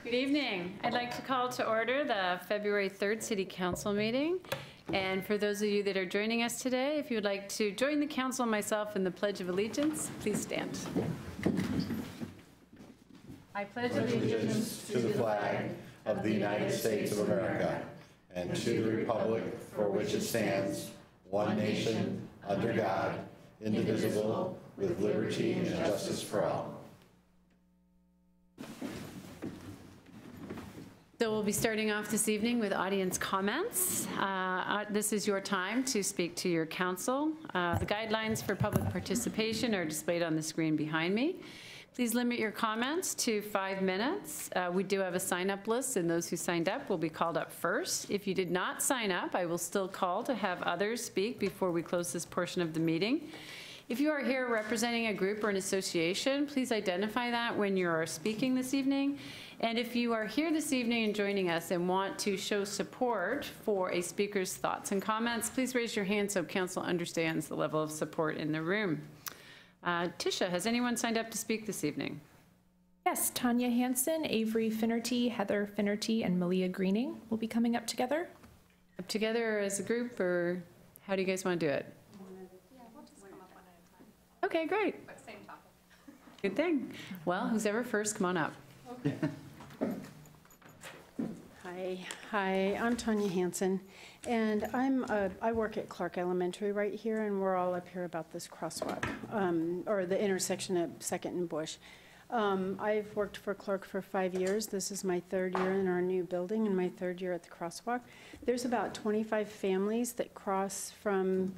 Good evening. I'd like to call to order the February 3rd City Council meeting. And for those of you that are joining us today, if you would like to join the council and myself in the Pledge of Allegiance, please stand. I pledge allegiance to the flag of the United States of America and to the republic for which it stands, one nation, under God, indivisible, with liberty and justice for all. So we'll be starting off this evening with audience comments. This is your time to speak to your council. The guidelines for public participation are displayed on the screen behind me. Please limit your comments to 5 minutes. We do have a sign-up list, and those who signed up will be called up first. If you did not sign up, I will still call to have others speak before we close this portion of the meeting. If you are here representing a group or an association, please identify that when you are speaking this evening. And if you are here this evening and joining us and want to show support for a speaker's thoughts and comments, please raise your hand so council understands the level of support in the room. Tisha, has anyone signed up to speak this evening? Yes, Tanya Hansen, Avery Finnerty, Heather Finnerty, and Malia Greening will be coming up together. Up together as a group, or how do you guys want to do it? Yeah, we'll just come up one at a time. Okay, great. But same topic. Good thing. Well, who's ever first, come on up. Okay. Hi, I'm Tanya Hansen, and I work at Clark Elementary right here, and we're all up here about this crosswalk, or the intersection at 2nd and Bush. I've worked for Clark for 5 years. This is my 3rd year in our new building and my 3rd year at the crosswalk. There's about 25 families that cross from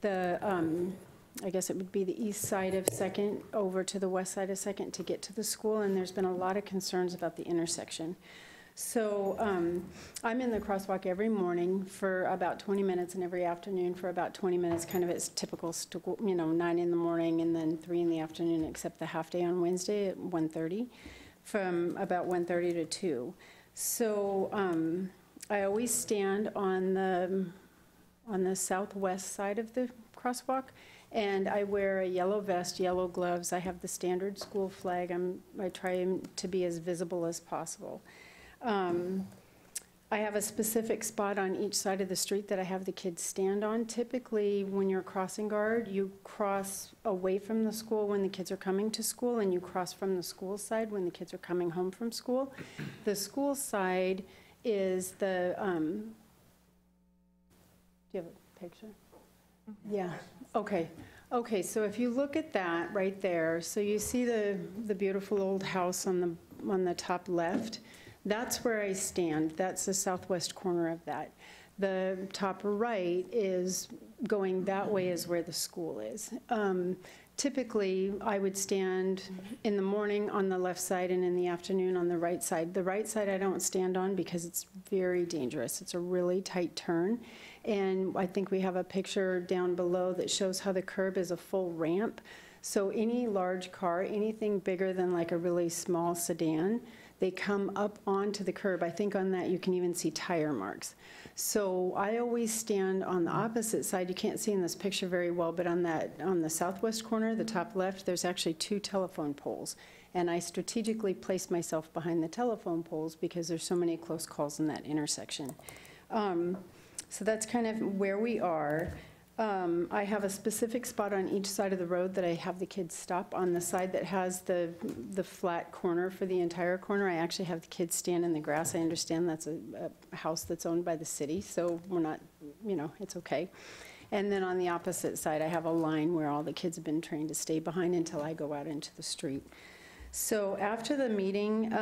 the, I guess it would be the east side of 2nd over to the west side of 2nd to get to the school, and there's been a lot of concerns about the intersection. So I'm in the crosswalk every morning for about 20 minutes and every afternoon for about 20 minutes, kind of its typical, 9 in the morning and then 3 in the afternoon, except the half day on Wednesday at 1:30, from about 1:30 to 2. So I always stand on the southwest side of the crosswalk, and I wear a yellow vest, yellow gloves. I have the standard school flag. I try to be as visible as possible. I have a specific spot on each side of the street that I have the kids stand on. Typically, when you're crossing guard, you cross away from the school when the kids are coming to school, and you cross from the school side when the kids are coming home from school. The school side is the, do you have a picture? Yeah, okay. Okay, so if you look at that right there, so you see the beautiful old house on the top left. That's where I stand. That's the southwest corner of that. The top right is going that way is where the school is. Typically, I would stand in the morning on the left side and in the afternoon on the right side. The right side I don't stand on because it's very dangerous. It's a really tight turn. And I think we have a picture down below that shows how the curb is a full ramp. So any large car, anything bigger than like a really small sedan, they come up onto the curb. I think on that you can even see tire marks. So I always stand on the opposite side. You can't see in this picture very well, but on the southwest corner, the top left, there's actually 2 telephone poles. And I strategically place myself behind the telephone poles because there's so many close calls in that intersection. So that's kind of where we are. I have a specific spot on each side of the road that I have the kids stop. On the side that has the flat corner for the entire corner, I actually have the kids stand in the grass. I understand that's a house that's owned by the city, so we're not, it's okay. And then on the opposite side, I have a line where all the kids have been trained to stay behind until I go out into the street. So after the meeting,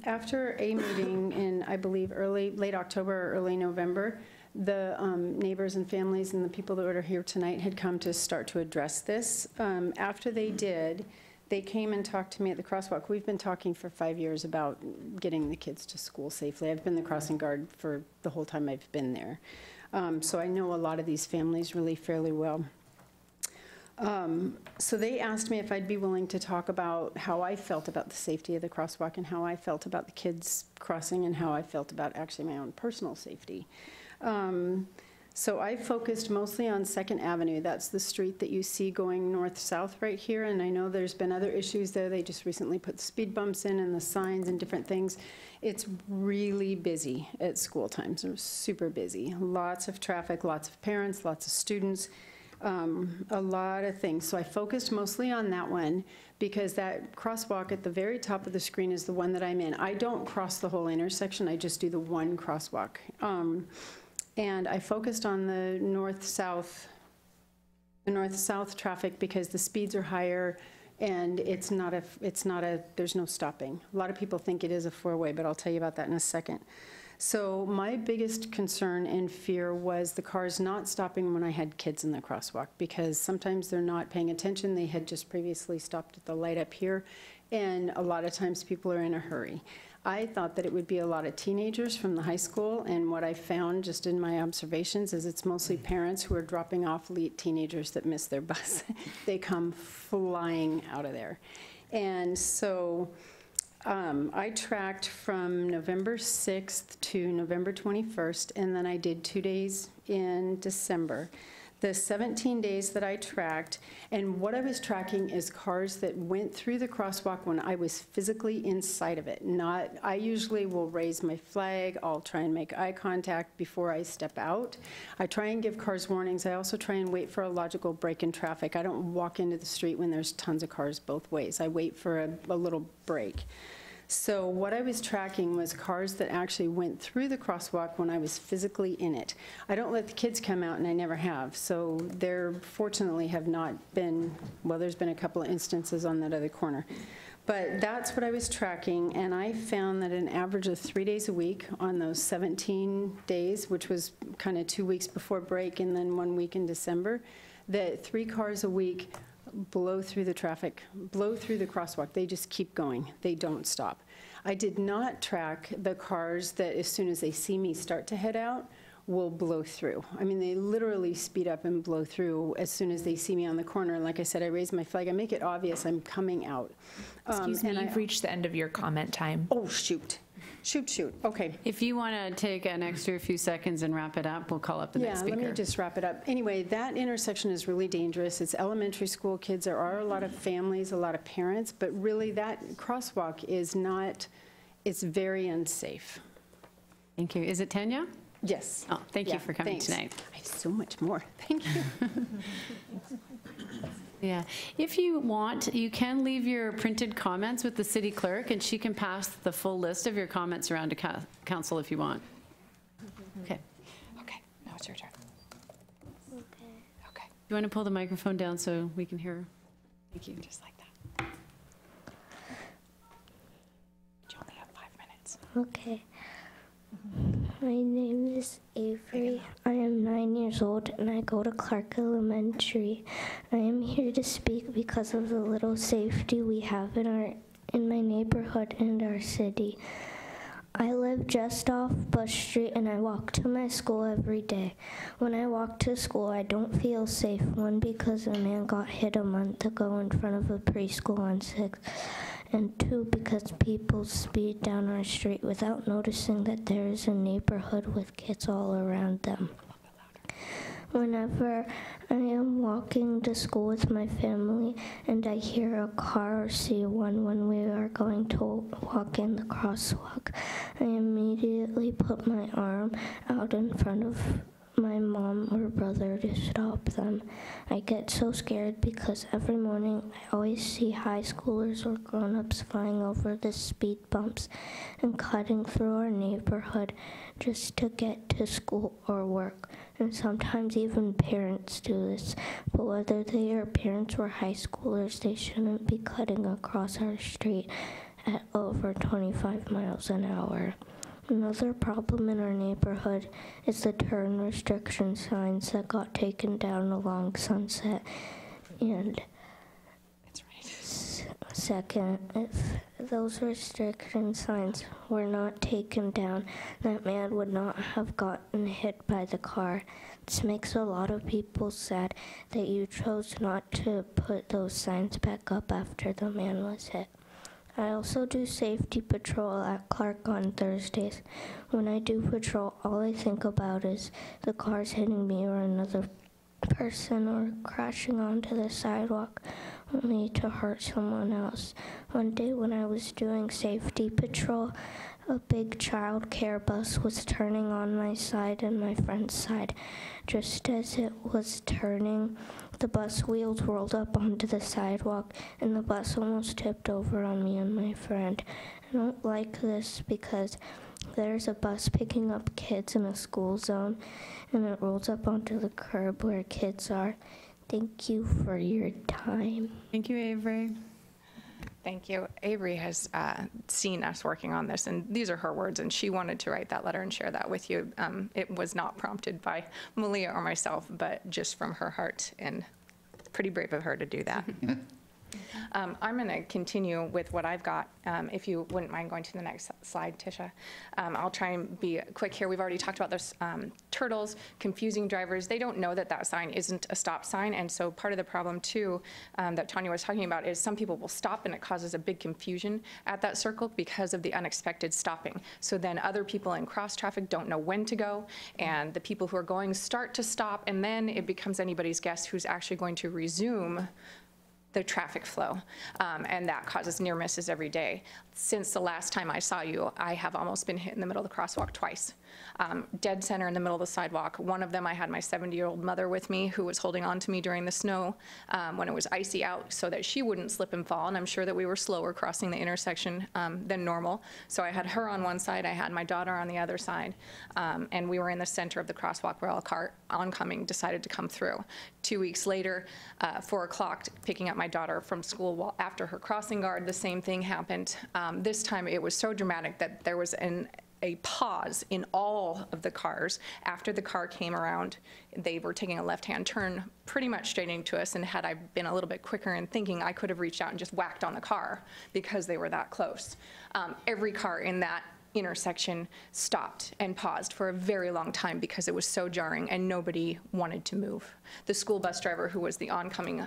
after a meeting in, I believe, late October or early November, the neighbors and families and the people that are here tonight had come to start to address this. After they did, they came and talked to me at the crosswalk. We've been talking for 5 years about getting the kids to school safely. I've been the crossing guard for the whole time I've been there. So I know a lot of these families really fairly well. So they asked me if I'd be willing to talk about how I felt about the safety of the crosswalk and how I felt about the kids crossing and how I felt about actually my own personal safety. So I focused mostly on 2nd Avenue. That's the street that you see going north-south right here, and I know there's been other issues there. They just recently put the speed bumps in and the signs and different things. It's really busy at school times. It's super busy. Lots of traffic, lots of parents, lots of students, a lot of things. So I focused mostly on that one because that crosswalk at the very top of the screen is the one that I'm in. I don't cross the whole intersection. I just do the one crosswalk. And I focused on the north-south traffic because the speeds are higher and there's no stopping. A lot of people think it is a four-way, but I'll tell you about that in a second. So my biggest concern and fear was the cars not stopping when I had kids in the crosswalk, because sometimes they're not paying attention. They had just previously stopped at the light up here, and a lot of times people are in a hurry. I thought that it would be a lot of teenagers from the high school, and what I found just in my observations is it's mostly parents who are dropping off late teenagers that miss their bus. They come flying out of there. And so I tracked from November 6th to November 21st, and then I did 2 days in December. The 17 days that I tracked, and what I was tracking is cars that went through the crosswalk when I was physically inside of it. I usually will raise my flag, I'll try and make eye contact before I step out. I try and give cars warnings. I also try and wait for a logical break in traffic. I don't walk into the street when there's tons of cars both ways. I wait for a little break. So what I was tracking was cars that actually went through the crosswalk when I was physically in it. I don't let the kids come out, and I never have. So there fortunately have not been, well, there's been a couple of instances on that other corner. But that's what I was tracking, and I found that an average of 3 days a week on those 17 days, which was kind of 2 weeks before break and then 1 week in December, that 3 cars a week blow through the traffic, blow through the crosswalk. They just keep going. They don't stop. I did not track the cars that as soon as they see me start to head out will blow through. I mean, they literally speed up and blow through as soon as they see me on the corner. And like I said, I raise my flag. I make it obvious I'm coming out. Excuse me, you've reached the end of your comment time. Oh, shoot. Shoot. Okay. If you want to take an extra few seconds and wrap it up, we'll call up the next speaker. Yeah, let me just wrap it up. Anyway, that intersection is really dangerous. It's elementary school kids. There are a lot of families, a lot of parents, but really that crosswalk is not, it's very unsafe. Thank you. Is it Tanya? Yes. Oh, thank you for coming thanks. tonight. I have so much more. Thank you. Yeah. If you want, you can leave your printed comments with the city clerk, and she can pass the full list of your comments around to council if you want. Okay. Okay, now it's your turn. Okay. You want to pull the microphone down so we can hear? Thank you. Just like that. You only have 5 minutes. Okay. My name is Avery. I am 9 years old and I go to Clark Elementary. I am here to speak because of the little safety we have in my neighborhood and our city. I live just off Bush Street and I walk to my school every day. When I walk to school, I don't feel safe. One, because a man got hit a month ago in front of a preschool on 6th. And 2, because people speed down our street without noticing that there is a neighborhood with kids all around them. Whenever I am walking to school with my family and I hear a car or see one when we are going to walk in the crosswalk, I immediately put my arm out in front of my mom or brother to stop them. I get so scared because every morning I always see high schoolers or grown-ups flying over the speed bumps and cutting through our neighborhood just to get to school or work. And sometimes even parents do this. But whether they are parents or high schoolers, they shouldn't be cutting across our street at over 25 miles an hour. Another problem in our neighborhood is the turn restriction signs that got taken down along Sunset. And second, if those restriction signs were not taken down, that man would not have gotten hit by the car. This makes a lot of people sad that you chose not to put those signs back up after the man was hit. I also do safety patrol at Clark on Thursdays. When I do patrol, all I think about is the cars hitting me or another person or crashing onto the sidewalk only to hurt someone else. One day when I was doing safety patrol, a big child care bus was turning on my side and my friend's side. Just as it was turning, the bus wheels rolled up onto the sidewalk and the bus almost tipped over on me and my friend. I don't like this because there's a bus picking up kids in a school zone and it rolls up onto the curb where kids are. Thank you for your time. Thank you, Avery. Thank you. Avery has seen us working on this, and these are her words, and she wanted to write that letter and share that with you. It was not prompted by Malia or myself, but just from her heart, and pretty brave of her to do that. I'm going to continue with what I've got, if you wouldn't mind going to the next slide, Tisha. I'll try and be quick here. We've already talked about those turtles, confusing drivers. They don't know that that sign isn't a stop sign, and so part of the problem, too, that Tanya was talking about is some people will stop, and it causes a big confusion at that circle because of the unexpected stopping. So then other people in cross traffic don't know when to go, and the people who are going start to stop, and then it becomes anybody's guess who's actually going to resume the traffic flow, and that causes near misses every day. Since the last time I saw you, I have almost been hit in the middle of the crosswalk twice. Dead center in the middle of the sidewalk. One of them, I had my 70-year-old mother with me who was holding on to me during the snow when it was icy out so that she wouldn't slip and fall, and I'm sure that we were slower crossing the intersection than normal. So I had her on one side, I had my daughter on the other side, and we were in the center of the crosswalk where a car oncoming decided to come through. 2 weeks later, 4 o'clock, picking up my daughter from school after her crossing guard, the same thing happened. This time it was so dramatic that there was a pause in all of the cars. After the car came around, they were taking a left-hand turn pretty much straight into us, and had I been a little bit quicker in thinking, I could have reached out and just whacked on the car because they were that close. Every car in that intersection stopped and paused for a very long time because it was so jarring and nobody wanted to move. The school bus driver, who was the oncoming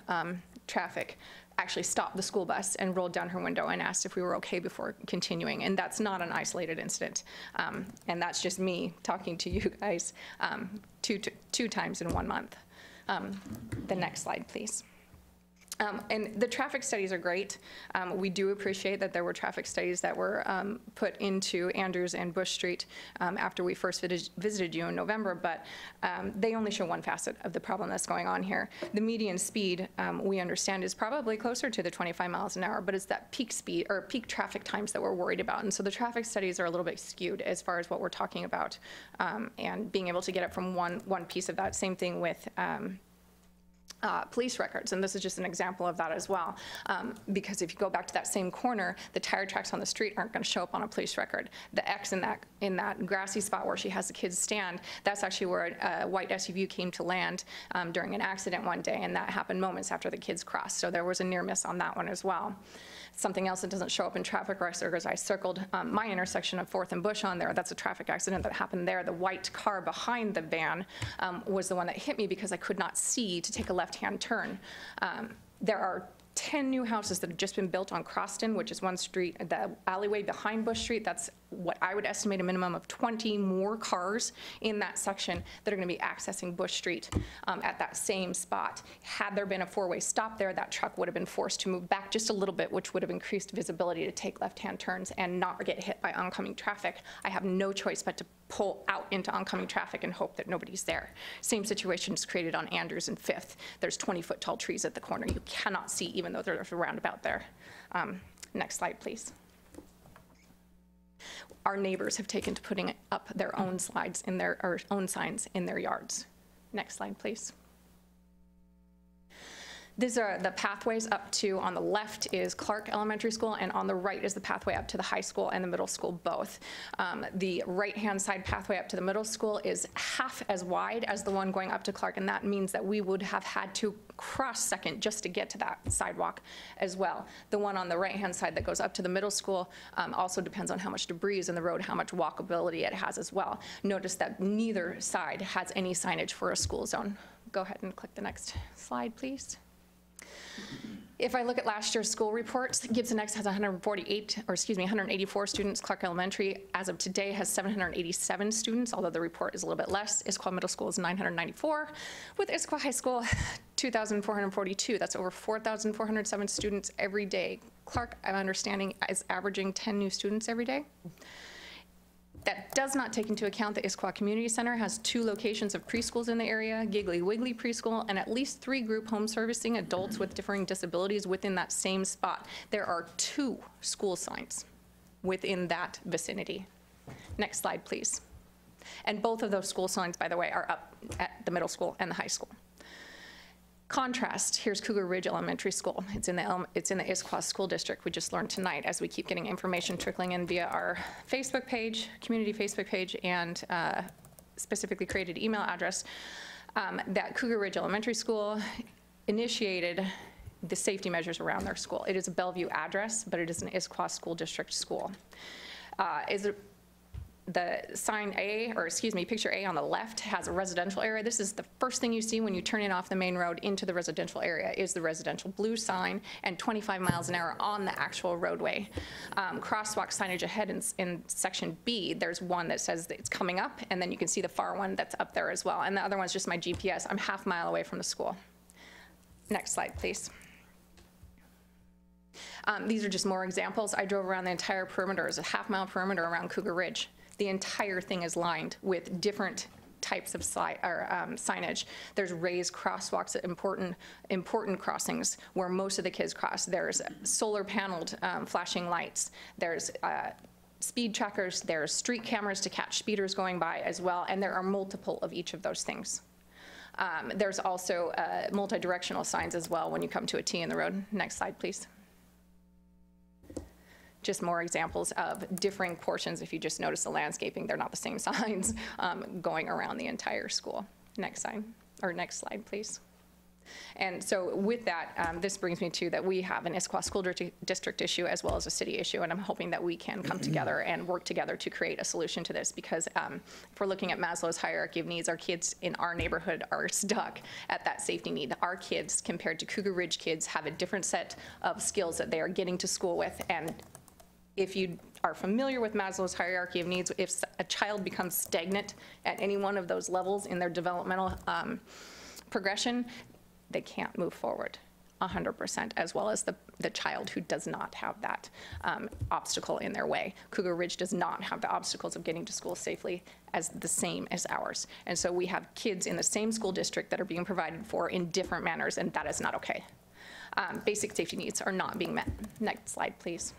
traffic, actually stopped the school bus and rolled down her window and asked if we were okay before continuing. And that's not an isolated incident. And that's just me talking to you guys two times in 1 month. The next slide, please. And the traffic studies are great. We do appreciate that there were traffic studies that were put into Andrews and Bush Street after we first visited you in November, but they only show one facet of the problem that's going on here. The median speed, we understand, is probably closer to the 25 miles an hour, but it's that peak speed or peak traffic times that we're worried about. And so the traffic studies are a little bit skewed as far as what we're talking about, and being able to get it from one piece of that. Same thing with police records, and this is just an example of that as well, because if you go back to that same corner, the tire tracks on the street aren't going to show up on a police record. The X in that grassy spot where she has the kids stand, that's actually where a white SUV came to land during an accident one day, and that happened moments after the kids crossed, so there was a near miss on that one as well. Something else that doesn't show up in traffic records, I circled my intersection of 4th and Bush on there. That's a traffic accident that happened there. The white car behind the van was the one that hit me because I could not see to take a left-hand turn. There are 10 new houses that have just been built on Croston, which is one street, the alleyway behind Bush Street. That's what I would estimate a minimum of 20 more cars in that section that are going to be accessing Bush Street at that same spot. Had there been a 4-way stop there, that truck would have been forced to move back just a little bit, which would have increased visibility to take left-hand turns and not get hit by oncoming traffic. I have no choice but to pull out into oncoming traffic and hope that nobody's there. Same situation is created on Andrews and 5th. There's 20-foot tall trees at the corner. You cannot see even though there's a roundabout there. Next slide, please. Our neighbors have taken to putting up their own slides in their own signs in their yards. Next slide, please. These are the pathways up to, on the left is Clark Elementary School, and on the right is the pathway up to the high school and the middle school both. The right-hand side pathway up to the middle school is half as wide as the one going up to Clark, and that means that we would have had to cross second just to get to that sidewalk as well. The one on the right-hand side that goes up to the middle school also depends on how much debris is in the road, how much walkability it has as well. Notice that neither side has any signage for a school zone. Go ahead and click the next slide, please. If I look at last year's school reports, Gibson X has 184 students. Clark Elementary, as of today, has 787 students, although the report is a little bit less. Issaquah Middle School is 994, with Issaquah High School, 2,442. That's over 4,407 students every day. Clark, I'm understanding, is averaging 10 new students every day. That does not take into account the Issaquah Community Center has 2 locations of preschools in the area, Giggly Wiggly Preschool, and at least 3 group home servicing adults with differing disabilities within that same spot. There are 2 school signs within that vicinity. Next slide, please. And both of those school signs, by the way, are up at the middle school and the high school. Contrast, here's Cougar Ridge Elementary School. It's in the Issaquah School District. We just learned tonight as we keep getting information trickling in via our Facebook page, community Facebook page, and specifically created email address, that Cougar Ridge Elementary School initiated the safety measures around their school. It is a Bellevue address, but it is an Issaquah School District school. The sign A, or excuse me, picture A on the left has a residential area. This is the first thing you see when you turn in off the main road into the residential area is the residential blue sign and 25 miles an hour on the actual roadway. Crosswalk signage ahead in section B, there's one that says that it's coming up, and then you can see the far one that's up there as well. And the other one's just my GPS. I'm half a mile away from the school. Next slide, please. These are just more examples. I drove around the entire perimeter. It's a half-mile perimeter around Cougar Ridge. The entire thing is lined with different types of signage. There's raised crosswalks at important crossings where most of the kids cross. There's solar paneled flashing lights. There's speed trackers. There's street cameras to catch speeders going by as well. And there are multiple of each of those things. There's also multi-directional signs as well when you come to a T in the road. Next slide, please. Just more examples of differing portions. If you just notice the landscaping, they're not the same signs going around the entire school. Next slide, or next slide, please. And so with that, this brings me to that we have an Issaquah School District issue as well as a city issue, and I'm hoping that we can come together and work together to create a solution to this, because if we're looking at Maslow's hierarchy of needs, our kids in our neighborhood are stuck at that safety need. Our kids, compared to Cougar Ridge kids, have a different set of skills that they are getting to school with, and if you are familiar with Maslow's hierarchy of needs, if a child becomes stagnant at any one of those levels in their developmental progression, they can't move forward 100%, as well as the child who does not have that obstacle in their way. Cougar Ridge does not have the obstacles of getting to school safely as the same as ours. And so we have kids in the same school district that are being provided for in different manners, and that is not okay. Basic safety needs are not being met. Next slide, please.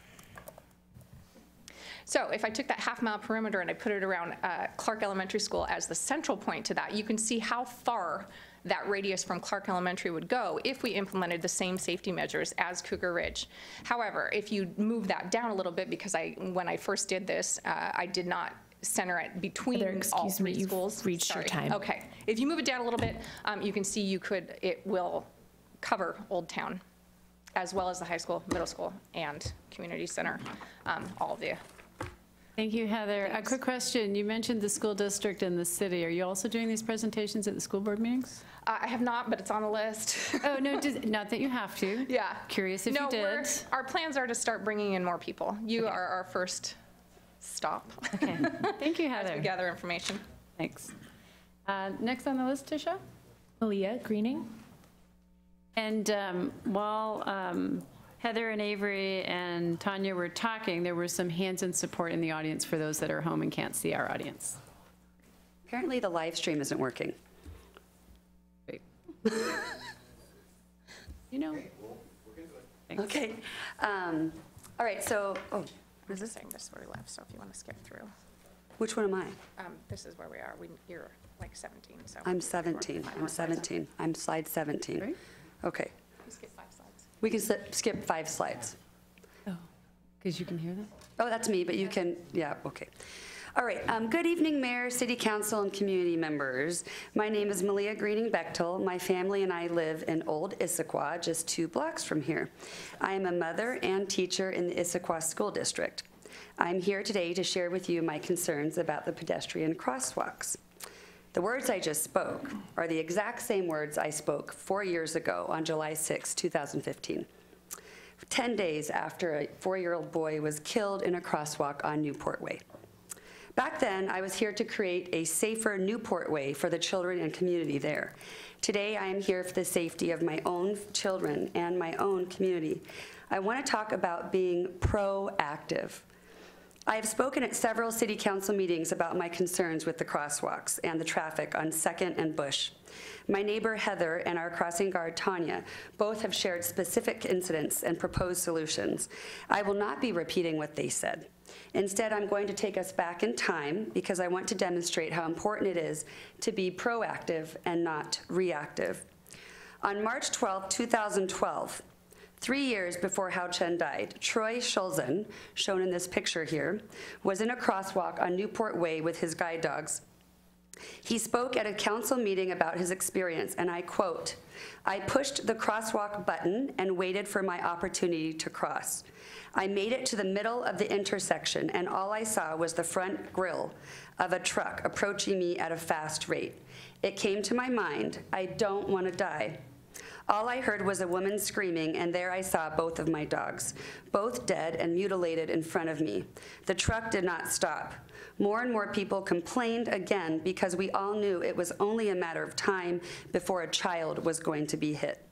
So if I took that half-mile perimeter and I put it around Clark Elementary School as the central point to that, you can see how far that radius from Clark Elementary would go if we implemented the same safety measures as Cougar Ridge. However, if you move that down a little bit, because when I first did this, I did not center it between all 3 schools. You've reached your time. Okay. If you move it down a little bit, you can see it will cover Old Town, as well as the high school, middle school, and community center, all of the. Thank you, Heather. Thanks. A quick question. You mentioned the school district and the city. Are you also doing these presentations at the school board meetings? I have not, but it's on the list. Oh, no, not that you have to. Yeah. Curious if you did. Our plans are to start bringing in more people. You Okay. are our first stop. Okay. Thank you, As we Heather. gather information. Thanks. Next on the list, Tisha? Malia Greening. And while Heather and Avery and Tanya were talking, there were some hands in support in the audience for those that are home and can't see our audience. Apparently the live stream isn't working. Great. You know. Thanks. Okay. All right, so, oh, What is this saying? This is where we left, so if you want to skip through. which one am I? This is where we are. You're like 17, so. I'm 17. I'm 17. I'm slide 17. Right. Okay. You skip 5 slides. We can skip 5 slides. Oh, because you can hear that? Oh, that's me, but you can, yeah, okay. All right, good evening, Mayor, City Council, and community members. My name is Malia Greening-Bechtel. My family and I live in Old Issaquah, just 2 blocks from here. I am a mother and teacher in the Issaquah School District. I'm here today to share with you my concerns about the pedestrian crosswalks. The words I just spoke are the exact same words I spoke 4 years ago on July 6, 2015. 10 days after a 4-year-old boy was killed in a crosswalk on Newport Way. Back then, I was here to create a safer Newport Way for the children and community there. Today, I am here for the safety of my own children and my own community. I want to talk about being proactive. I have spoken at several city council meetings about my concerns with the crosswalks and the traffic on 2nd and Bush. My neighbor Heather and our crossing guard Tanya both have shared specific incidents and proposed solutions. I will not be repeating what they said. Instead, I'm going to take us back in time because I want to demonstrate how important it is to be proactive and not reactive. On March 12, 2012, 3 years before Hao Chen died, Troy Schulzen, shown in this picture here, was in a crosswalk on Newport Way with his guide dogs. He spoke at a council meeting about his experience, and I quote, "I pushed the crosswalk button and waited for my opportunity to cross. I made it to the middle of the intersection, and all I saw was the front grille of a truck approaching me at a fast rate. It came to my mind, I don't want to die. All I heard was a woman screaming, and there I saw both of my dogs, both dead and mutilated in front of me. The truck did not stop. More and more people complained again because we all knew it was only a matter of time before a child was going to be hit."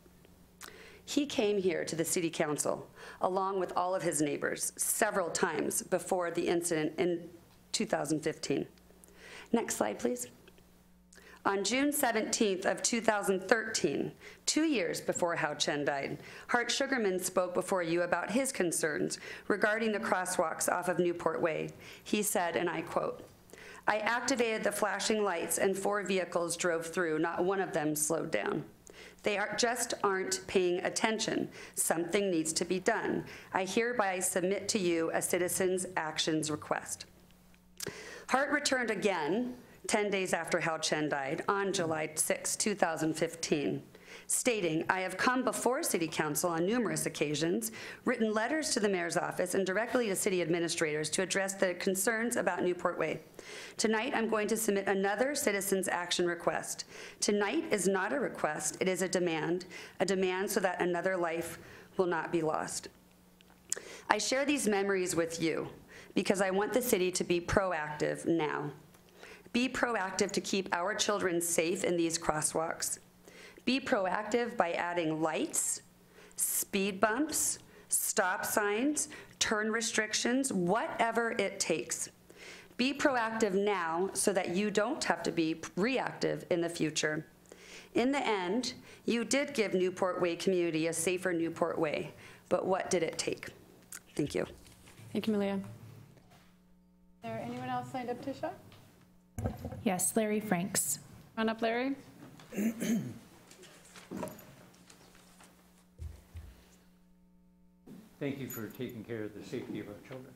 He came here to the city council, along with all of his neighbors, several times before the incident in 2015. Next slide, please. On June 17th of 2013, 2 years before Hao Chen died, Hart Sugarman spoke before you about his concerns regarding the crosswalks off of Newport Way. He said, and I quote, "I activated the flashing lights and 4 vehicles drove through. Not one of them slowed down. They just aren't paying attention. Something needs to be done. I hereby submit to you a citizen's actions request." Hart returned again 10 days after Hao Chen died, on July 6, 2015, stating, "I have come before City Council on numerous occasions, written letters to the mayor's office and directly to city administrators to address the concerns about Newport Way. Tonight, I'm going to submit another citizen's action request. Tonight is not a request, it is a demand so that another life will not be lost." I share these memories with you because I want the city to be proactive now. Be proactive to keep our children safe in these crosswalks. Be proactive by adding lights, speed bumps, stop signs, turn restrictions, whatever it takes. Be proactive now so that you don't have to be reactive in the future. In the end, you did give Newport Way community a safer Newport Way, but what did it take? Thank you. Thank you, Malia. Is there anyone else signed up to show? Yes, Larry Franks. Come on up, Larry. Thank you for taking care of the safety of our children.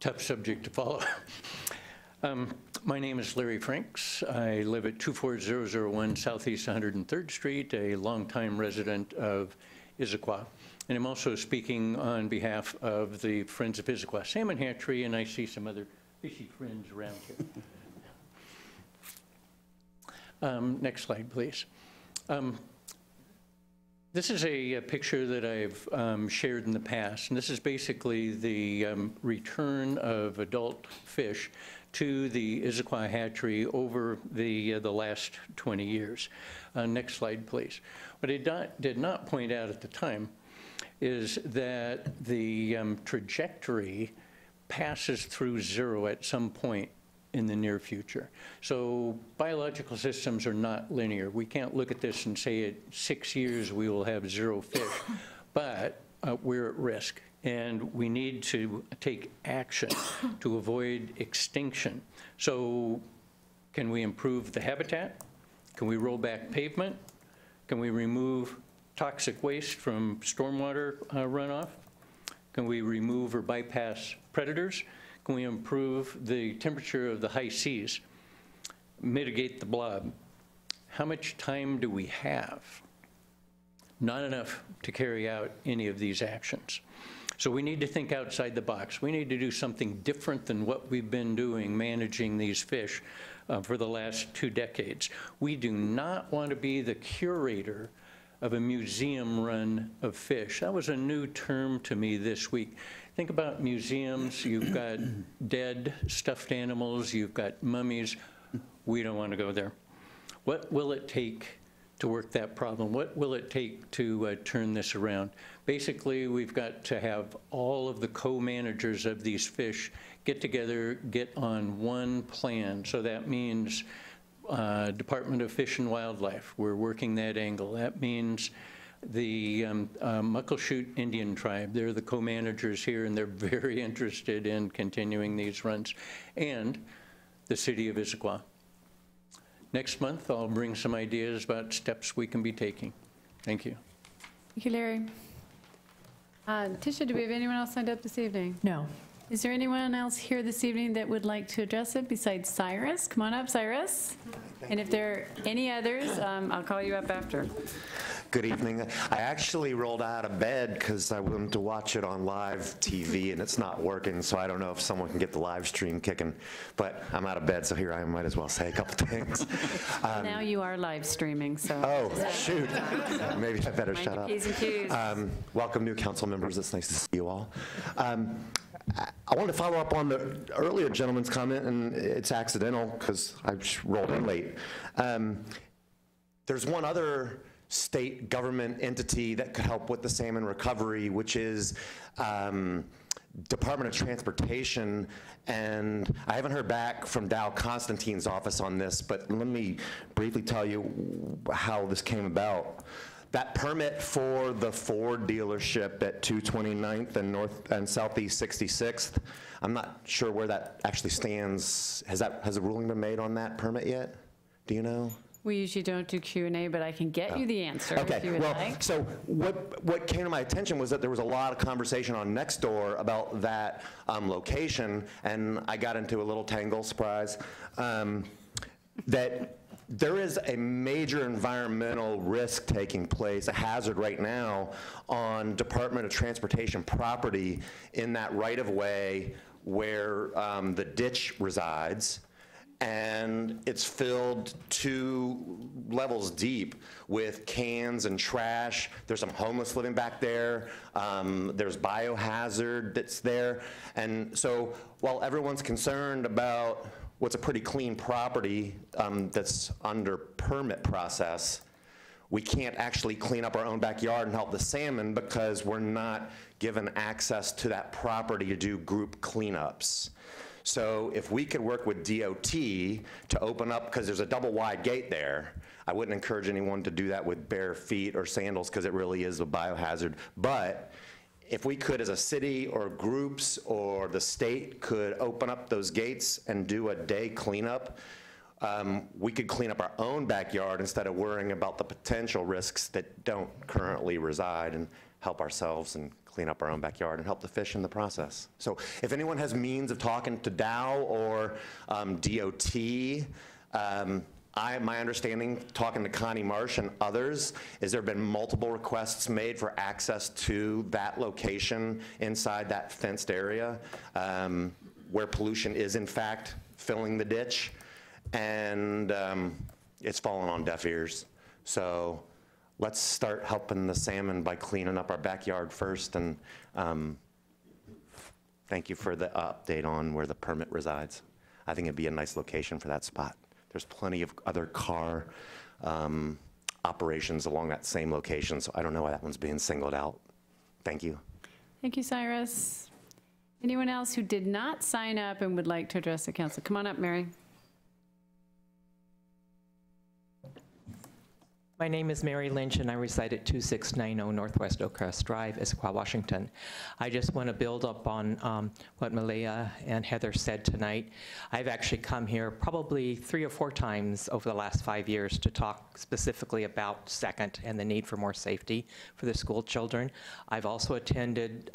Tough subject to follow. My name is Larry Franks. I live at 24001 Southeast 103rd Street, a longtime resident of Issaquah. And I'm also speaking on behalf of the Friends of Issaquah Salmon Hatchery, and I see some other fishy friends around here. Next slide, please. This is a picture that I've shared in the past, and this is basically the return of adult fish to the Issaquah hatchery over the last 20 years. Next slide, please. What I did not point out at the time is that the trajectory passes through zero at some point in the near future. So biological systems are not linear. We can't look at this and say at 6 years we will have zero fish, but we're at risk, and we need to take action to avoid extinction. So can we improve the habitat? Can we roll back pavement? Can we remove toxic waste from stormwater runoff? Can we remove or bypass predators? Can we improve the temperature of the high seas? Mitigate the blob? How much time do we have? Not enough to carry out any of these actions. So we need to think outside the box. We need to do something different than what we've been doing managing these fish for the last 2 decades. We do not want to be the curator of a museum run of fish. That was a new term to me this week. Think about museums. You've got dead stuffed animals. You've got mummies. We don't want to go there. What will it take to work that problem? What will it take to turn this around? Basically, we've got to have all of the co-managers of these fish get together, get on one plan. So that means Department of Fish and Wildlife, we're working that angle. That means the Muckleshoot Indian tribe, they're the co-managers here, and they're very interested in continuing these runs. And the city of Issaquah. Next month, I'll bring some ideas about steps we can be taking. Thank you. Thank you, Larry. Tisha, do we have anyone else signed up this evening? No. Is there anyone else here this evening that would like to address it besides Cyrus? Come on up, Cyrus. And if there are any others, I'll call you up after. Good evening. I actually rolled out of bed because I wanted to watch it on live TV, and it's not working, so I don't know if someone can get the live stream kicking. But I'm out of bed, so here I might as well say a couple things. Now you are live streaming, so. Oh, shoot. Maybe I better shut up. P's and Q's. Welcome, new council members. It's nice to see you all. I wanted to follow up on the earlier gentleman's comment, and it's accidental because I just rolled in late. There's one other state government entity that could help with the salmon recovery, which is Department of Transportation, and I haven't heard back from Dow Constantine's office on this, but let me briefly tell you how this came about. That permit for the Ford dealership at 229th and North and Southeast 66th, I'm not sure where that actually stands. Has a ruling been made on that permit yet? Do you know? We usually don't do Q&A, but I can get you the answer if you would like. So what came to my attention was that there was a lot of conversation on Nextdoor about that location, and I got into a little tangle, surprise, that there is a major environmental risk taking place, a hazard right now, on Department of Transportation property in that right-of-way where the ditch resides. And it's filled 2 levels deep with cans and trash. There's some homeless living back there. There's biohazard that's there. And so while everyone's concerned about what's a pretty clean property that's under permit process, we can't actually clean up our own backyard and help the salmon because we're not given access to that property to do group cleanups. So if we could work with DOT to open up, because there's a double wide gate there, I wouldn't encourage anyone to do that with bare feet or sandals because it really is a biohazard. But if we could, as a city or groups or the state, could open up those gates and do a day cleanup, we could clean up our own backyard instead of worrying about the potential risks that don't currently reside, and help ourselves and clean up our own backyard and help the fish in the process. So if anyone has means of talking to Dow or DOT, my understanding, talking to Connie Marsh and others, is there have been multiple requests made for access to that location inside that fenced area where pollution is in fact filling the ditch, and it's fallen on deaf ears. So let's start helping the salmon by cleaning up our backyard first, and thank you for the update on where the permit resides. I think it'd be a nice location for that spot. There's plenty of other car operations along that same location, so I don't know why that one's being singled out. Thank you. Thank you, Cyrus. Anyone else who did not sign up and would like to address the council? Come on up, Mary. My name is Mary Lynch, and I reside at 2690 Northwest Oakcrest Drive, Issaquah, Washington. I just want to build up on what Malia and Heather said tonight. I've actually come here probably 3 or 4 times over the last 5 years to talk specifically about second and the need for more safety for the school children. I've also attended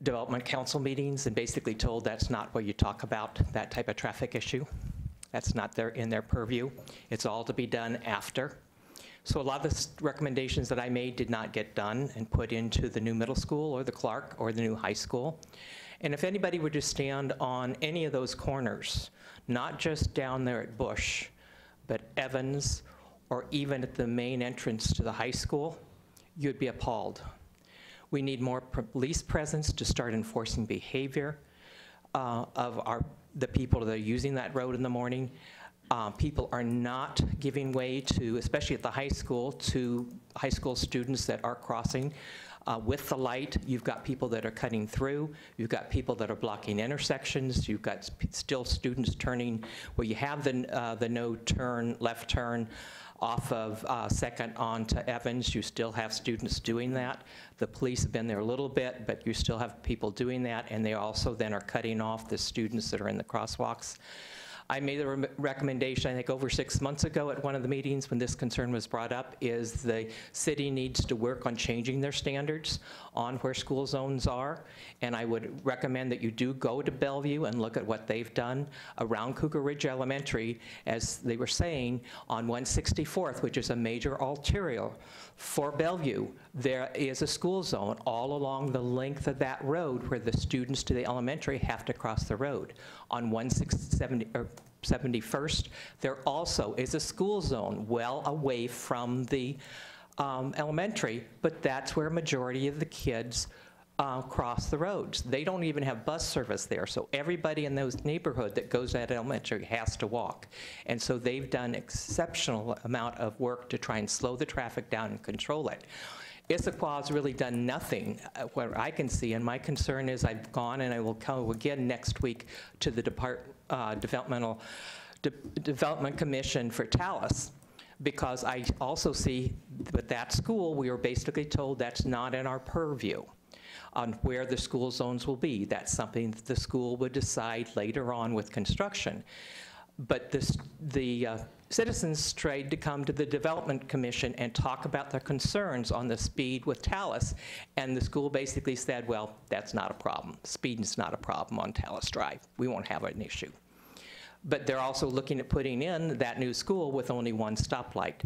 development council meetings and basically told that's not where you talk about that type of traffic issue. That's not in their purview. It's all to be done after. So a lot of the recommendations that I made did not get done and put into the new middle school or the Clark or the new high school. And if anybody were to stand on any of those corners, not just down there at Bush, but Evans, or even at the main entrance to the high school, you'd be appalled. We need more police presence to start enforcing behavior of the people that are using that road in the morning. People are not giving way to, especially at the high school, to high school students that are crossing. With the light, you've got people that are cutting through, you've got people that are blocking intersections, you've got still students turning, where you have the no turn, left turn off of 2nd onto Evans, you still have students doing that. The police have been there a little bit, but you still have people doing that, and they also then are cutting off the students that are in the crosswalks. I made a recommendation, I think over 6 months ago at one of the meetings when this concern was brought up, is the city needs to work on changing their standards on where school zones are. And I would recommend that you do go to Bellevue and look at what they've done around Cougar Ridge Elementary, as they were saying, on 164th, which is a major arterial for Bellevue. There is a school zone all along the length of that road where the students to the elementary have to cross the road. On 71st, there also is a school zone well away from the elementary, but that's where a majority of the kids cross the roads. They don't even have bus service there, so everybody in those neighborhood that goes to that elementary has to walk. And so they've done exceptional amount of work to try and slow the traffic down and control it. Issaquah has really done nothing, what I can see, and my concern is I've gone, and I will come again next week to the Development Commission for Tallis, because I also see with that school, we were basically told that's not in our purview on where the school zones will be. That's something that the school would decide later on with construction. But the citizens tried to come to the Development Commission and talk about their concerns on the speed with Tallis, and the school basically said, well, that's not a problem. Speed is not a problem on Tallis Drive. We won't have an issue. But they're also looking at putting in that new school with only one stoplight.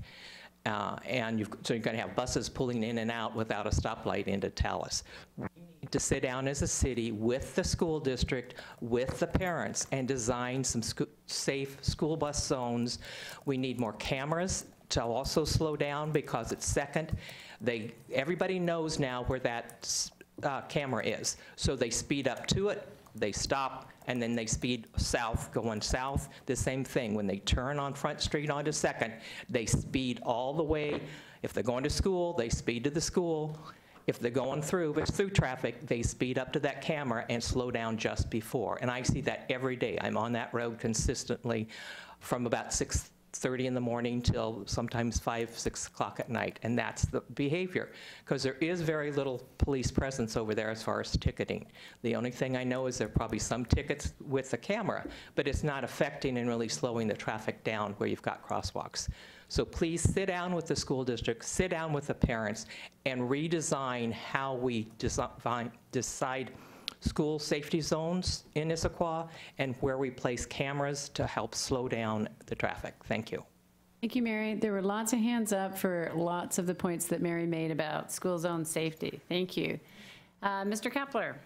So you're going to have buses pulling in and out without a stoplight into Tallis. We need to sit down as a city with the school district, with the parents, and design some safe school bus zones. We need more cameras to also slow down, because it's 2nd. Everybody knows now where that camera is. So they speed up to it, they stop, and then they speed south, going south. The same thing, when they turn on Front Street onto 2nd, they speed all the way. If they're going to school, they speed to the school. If they're going through, if it's through traffic, they speed up to that camera and slow down just before. And I see that every day. I'm on that road consistently from about 6:30 in the morning till sometimes 5, 6 o'clock at night, and that's the behavior, because there is very little police presence over there as far as ticketing. The only thing I know is there are probably some tickets with the camera, but it's not affecting and really slowing the traffic down where you've got crosswalks. So please sit down with the school district, sit down with the parents, and redesign how we decide school safety zones in Issaquah and where we place cameras to help slow down the traffic. Thank you. Thank you, Mary. There were lots of hands up for lots of the points that Mary made about school zone safety. Thank you. Mr. Kepler.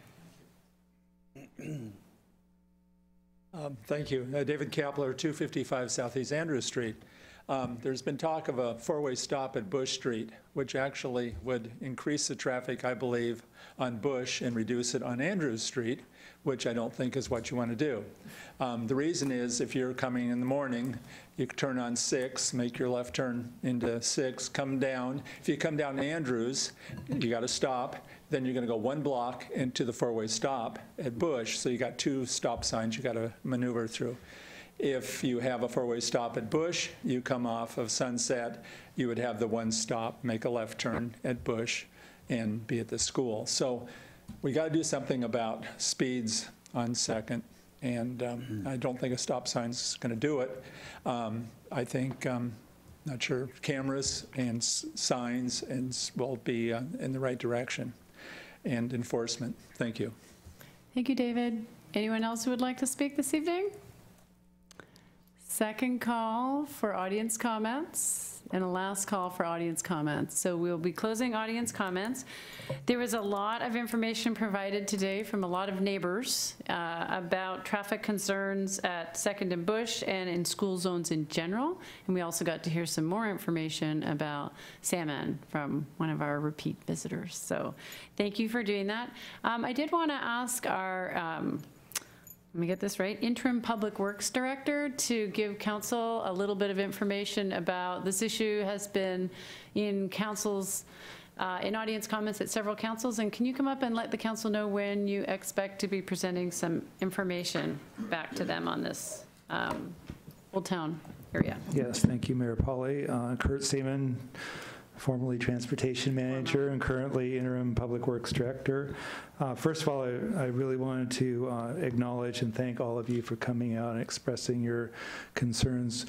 Thank you. David Kepler, 255 Southeast Andrews Street. There's been talk of a four-way stop at Bush Street, which actually would increase the traffic, I believe, on Bush and reduce it on Andrews Street, which I don't think is what you want to do. The reason is, if you're coming in the morning, you turn on 6, make your left turn into 6, come down. If you come down Andrews, you got to stop. Then you're going to go 1 block into the four-way stop at Bush, so you got 2 stop signs you got to maneuver through. If you have a four-way stop at Bush, you come off of Sunset, you would have the 1 stop, make a left turn at Bush, and be at the school. So we got to do something about speeds on 2nd, and I don't think a stop sign's going to do it. I think, not sure, cameras and signs will be in the right direction, and enforcement. Thank you. Thank you, David. Anyone else who would like to speak this evening? Second call for audience comments. And a last call for audience comments. So we'll be closing audience comments. There was a lot of information provided today from a lot of neighbors about traffic concerns at 2nd and Bush and in school zones in general. And we also got to hear some more information about salmon from one of our repeat visitors. So thank you for doing that. I did want to ask our let me get this right, Interim Public Works Director to give council a little bit of information about this issue. Has been in council's, in audience comments at several councils. And can you come up and let the council know when you expect to be presenting some information back to them on this Old Town area? Yes, thank you, Mayor Polly. Kurt Seaman, formerly Transportation Manager and currently Interim Public Works Director. First of all, I really wanted to acknowledge and thank all of you for coming out and expressing your concerns.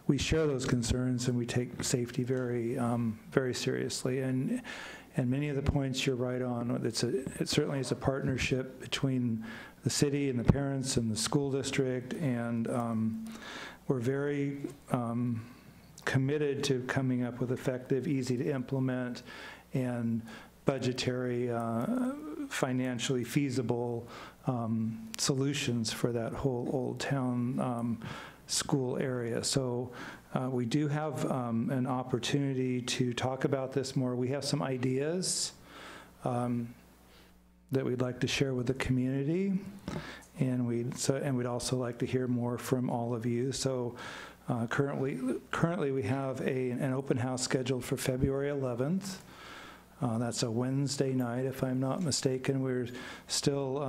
We share those concerns and we take safety very, very seriously. And many of the points you're right on. It certainly is a partnership between the city and the parents and the school district, and we're very committed to coming up with effective, easy to implement, and budgetary, financially feasible solutions for that whole Old Town school area. So we do have an opportunity to talk about this more. We have some ideas that we'd like to share with the community, and we'd also like to hear more from all of you. So currently we have an open house scheduled for February 11th. That's a Wednesday night, if I'm not mistaken. We're still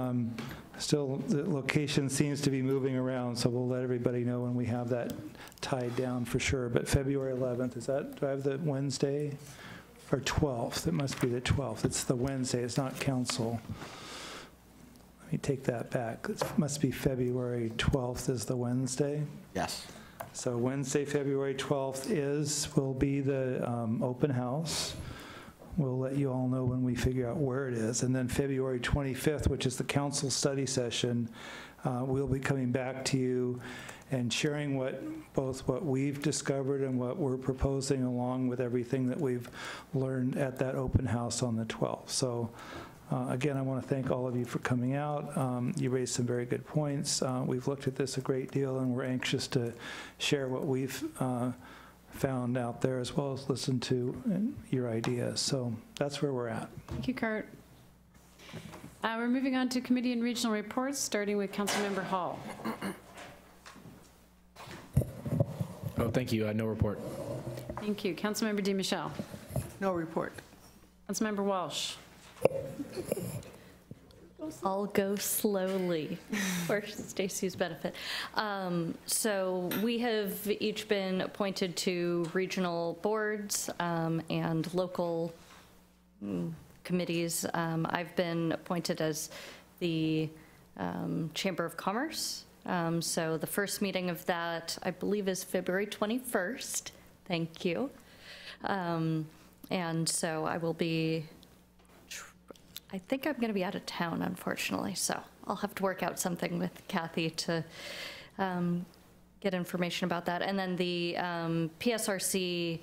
the location seems to be moving around, so we'll let everybody know when we have that tied down for sure. But February 11th, do I have the Wednesday? Or 12th, it must be the 12th. It's the Wednesday, it's not council. Let me take that back. It must be February 12th is the Wednesday. Yes. So Wednesday, February 12th will be the open house. We'll let you all know when we figure out where it is. And then February 25th, which is the council study session, we'll be coming back to you and sharing both what we've discovered and what we're proposing, along with everything that we've learned at that open house on the 12th. So again, I want to thank all of you for coming out. You raised some very good points. We've looked at this a great deal, and we're anxious to share what we've found out there, as well as listen to your ideas. So that's where we're at. Thank you, Kurt. We're moving on to committee and regional reports, starting with Councilmember Hall. Oh, thank you. No report. Thank you. Councilmember DiMichele. No report. Councilmember Walsh. I'll go slowly for Stacy's benefit. So we have each been appointed to regional boards and local committees. I've been appointed as the Chamber of Commerce. So the first meeting of that, I believe, is February 21st. Thank you. And so I will be, I think I'm going to be out of town, unfortunately. So I'll have to work out something with Kathy to get information about that. And then the PSRC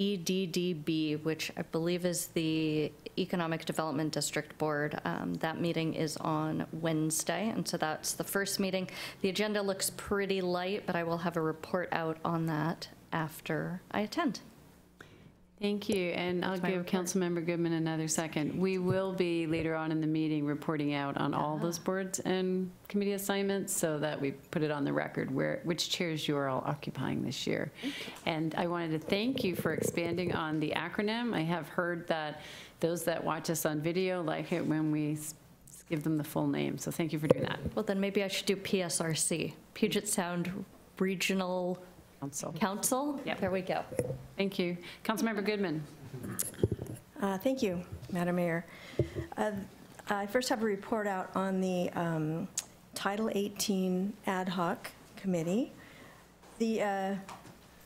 EDDB, which I believe is the Economic Development District Board. That meeting is on Wednesday, and so that's the first meeting. The agenda looks pretty light, but I will have a report out on that after I attend. Thank you, and I'll give Councilmember Goodman another second. We will be later on in the meeting reporting out on all those boards and committee assignments, so that we put it on the record which chairs you are all occupying this year. And I wanted to thank you for expanding on the acronym. I have heard that those that watch us on video like it when we give them the full name, so thank you for doing that. Well, then maybe I should do PSRC, Puget Sound Regional Council? Yep. There we go. Thank you. Councilmember Goodman. Thank you, Madam Mayor. I first have a report out on the Title 18 Ad Hoc Committee. The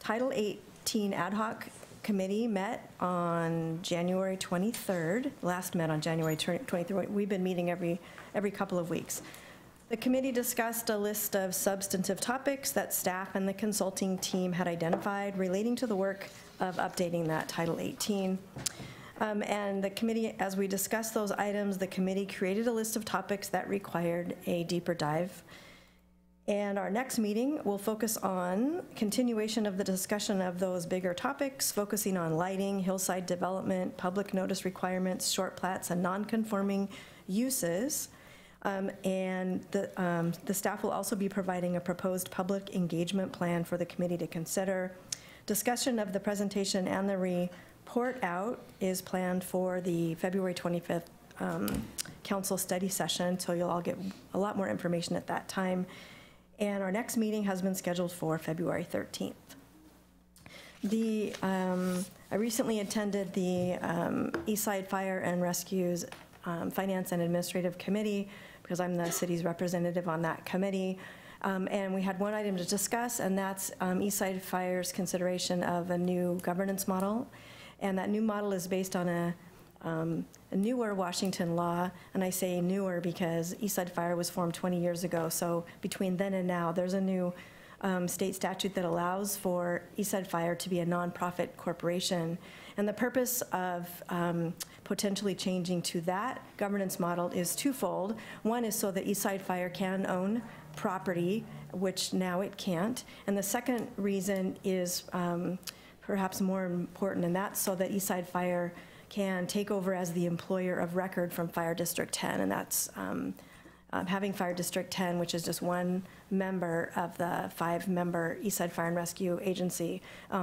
Title 18 Ad Hoc Committee met on January 23rd, last met on January 23rd. We've been meeting every couple of weeks. The committee discussed a list of substantive topics that staff and the consulting team had identified relating to the work of updating that Title 18. And the committee, as we discussed those items, the committee created a list of topics that required a deeper dive. And our next meeting will focus on continuation of the discussion of those bigger topics, focusing on lighting, hillside development, public notice requirements, short plats, and non-conforming uses. And the staff will also be providing a proposed public engagement plan for the committee to consider. Discussion of the presentation and the report out is planned for the February 25th council study session, so you'll all get a lot more information at that time. And our next meeting has been scheduled for February 13th. I recently attended the Eastside Fire and Rescue's Finance and Administrative Committee, because I'm the city's representative on that committee. And we had one item to discuss, and that's Eastside Fire's consideration of a new governance model. And that new model is based on a newer Washington law, and I say newer because Eastside Fire was formed 20 years ago, so between then and now, there's a new state statute that allows for Eastside Fire to be a nonprofit corporation. And the purpose of potentially changing to that governance model is twofold. One is so that Eastside Fire can own property, which now it can't. And the second reason is perhaps more important, and that's so that Eastside Fire can take over as the employer of record from Fire District 10, and that's having Fire District 10, which is just one member of the 5-member Eastside Fire and Rescue Agency,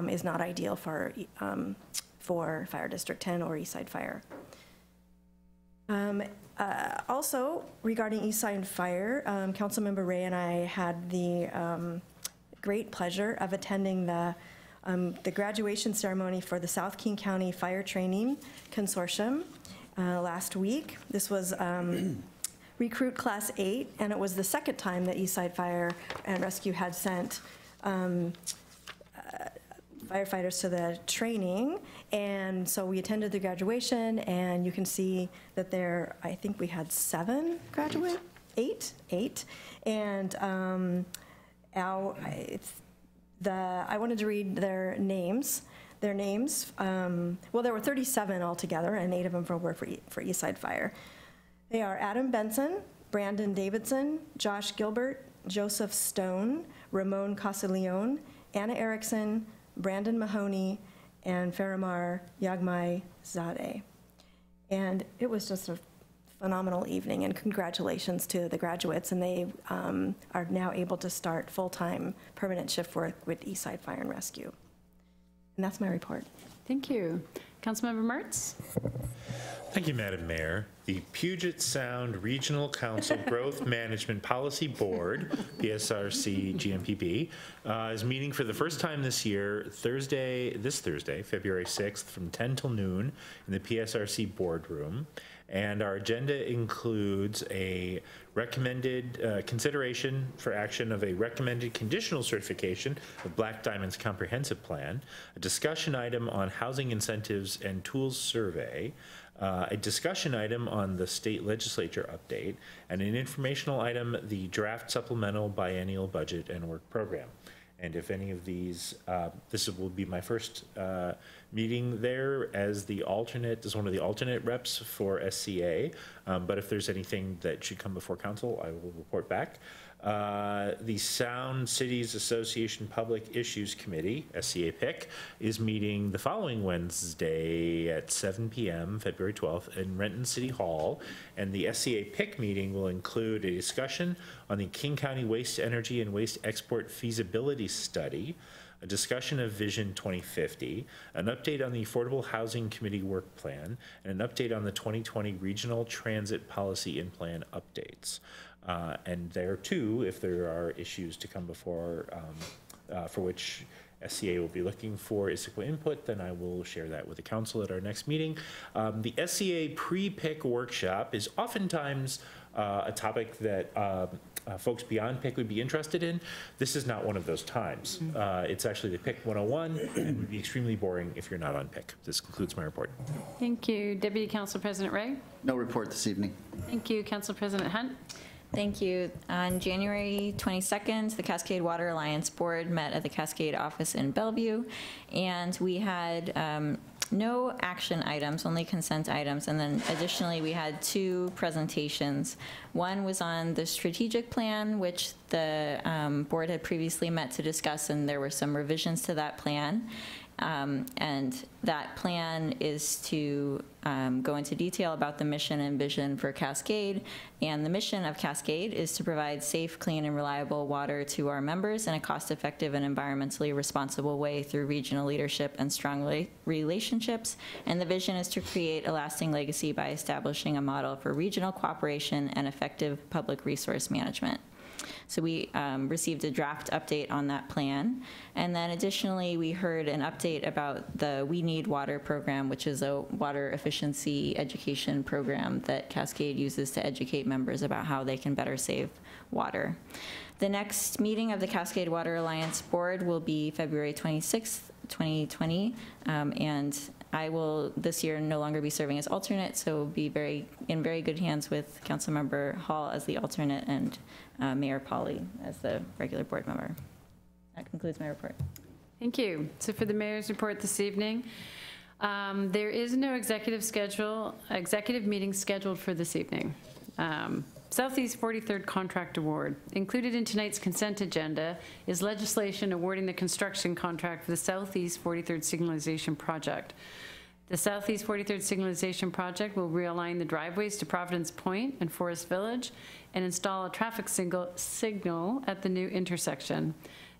is not ideal for Fire District 10 or Eastside Fire. Also, regarding Eastside Fire, Councilmember Ray and I had the great pleasure of attending the graduation ceremony for the South King County Fire Training Consortium last week. This was Recruit Class 8, and it was the second time that Eastside Fire and Rescue had sent firefighters to the training. And so we attended the graduation, and you can see that there, I think we had 7 graduate, 8. And I wanted to read their names. Well, there were 37 altogether, and 8 of them were for Eastside Fire. They are Adam Benson, Brandon Davidson, Josh Gilbert, Joseph Stone, Ramon Casaleon, Anna Erickson, Brandon Mahoney, and Faramar Yagmai Zadeh. And it was just a phenomenal evening, and congratulations to the graduates, and they are now able to start full-time permanent shift work with Eastside Fire and Rescue. And that's my report. Thank you. Councilmember Mertz? Thank you, Madam Mayor. The Puget Sound Regional Council Growth Management Policy Board, PSRC GMPB, is meeting for the first time this year, this Thursday, February 6th, from 10 till noon in the PSRC boardroom. And our agenda includes a recommended consideration for action of a recommended conditional certification of Black Diamond's comprehensive plan, a discussion item on housing incentives and tools survey, a discussion item on the state legislature update, and an informational item, the draft supplemental biennial budget and work program. And if any of these, this will be my first meeting there as one of the alternate reps for SCA. But if there's anything that should come before council, I will report back. The Sound Cities Association Public Issues Committee, SCA PIC, is meeting the following Wednesday at 7 p.m., February 12th, in Renton City Hall. And the SCA PIC meeting will include a discussion on the King County Waste Energy and Waste Export Feasibility Study, a discussion of Vision 2050, an update on the Affordable Housing Committee work plan, and an update on the 2020 Regional Transit Policy and Plan updates. And there too, if there are issues to come before, for which SCA will be looking for Issaquah input, then I will share that with the council at our next meeting. The SCA pre-PIC workshop is oftentimes a topic that folks beyond PIC would be interested in. This is not one of those times. It's actually the PIC 101, and would be extremely boring if you're not on PIC. This concludes my report. Thank you. Deputy Council President Ray? No report this evening. Thank you. Council President Hunt? Thank you. On January 22nd, the Cascade Water Alliance Board met at the Cascade office in Bellevue, and we had no action items, only consent items, and then additionally we had 2 presentations. One was on the strategic plan, which the board had previously met to discuss, and there were some revisions to that plan. And that plan is to go into detail about the mission and vision for Cascade. And the mission of Cascade is to provide safe, clean, and reliable water to our members in a cost-effective and environmentally responsible way through regional leadership and strong relationships. And the vision is to create a lasting legacy by establishing a model for regional cooperation and effective public resource management. So we received a draft update on that plan. And then additionally, we heard an update about the We Need Water program, which is a water efficiency education program that Cascade uses to educate members about how they can better save water. The next meeting of the Cascade Water Alliance Board will be February 26th, 2020. And I will this year no longer be serving as alternate, so be in very good hands with Councilmember Hall as the alternate and Mayor Pauly as the regular board member. That concludes my report. Thank you. So for the mayor's report this evening, there is no executive meeting scheduled for this evening. Southeast 43rd Contract Award. Included in tonight's consent agenda is legislation awarding the construction contract for the Southeast 43rd Signalization Project. The Southeast 43rd Signalization Project will realign the driveways to Providence Point and Forest Village and install a traffic signal at the new intersection.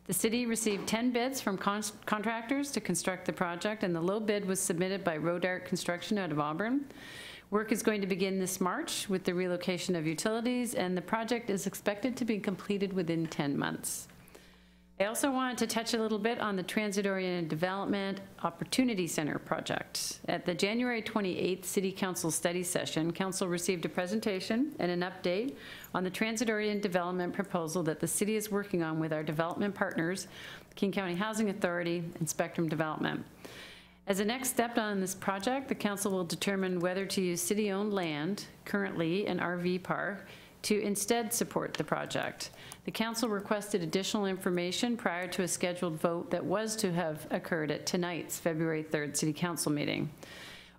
The city received 10 bids from contractors to construct the project, and the low bid was submitted by Road Art Construction out of Auburn. Work is going to begin this March with the relocation of utilities, and the project is expected to be completed within 10 months. I also wanted to touch a little bit on the Transit-Oriented Development Opportunity Center project. At the January 28th City Council study session, Council received a presentation and an update on the Transit-Oriented Development proposal that the city is working on with our development partners, King County Housing Authority and Spectrum Development. As a next step on this project, the Council will determine whether to use city-owned land, currently an RV park, to instead support the project. The Council requested additional information prior to a scheduled vote that was to have occurred at tonight's February 3rd City Council meeting.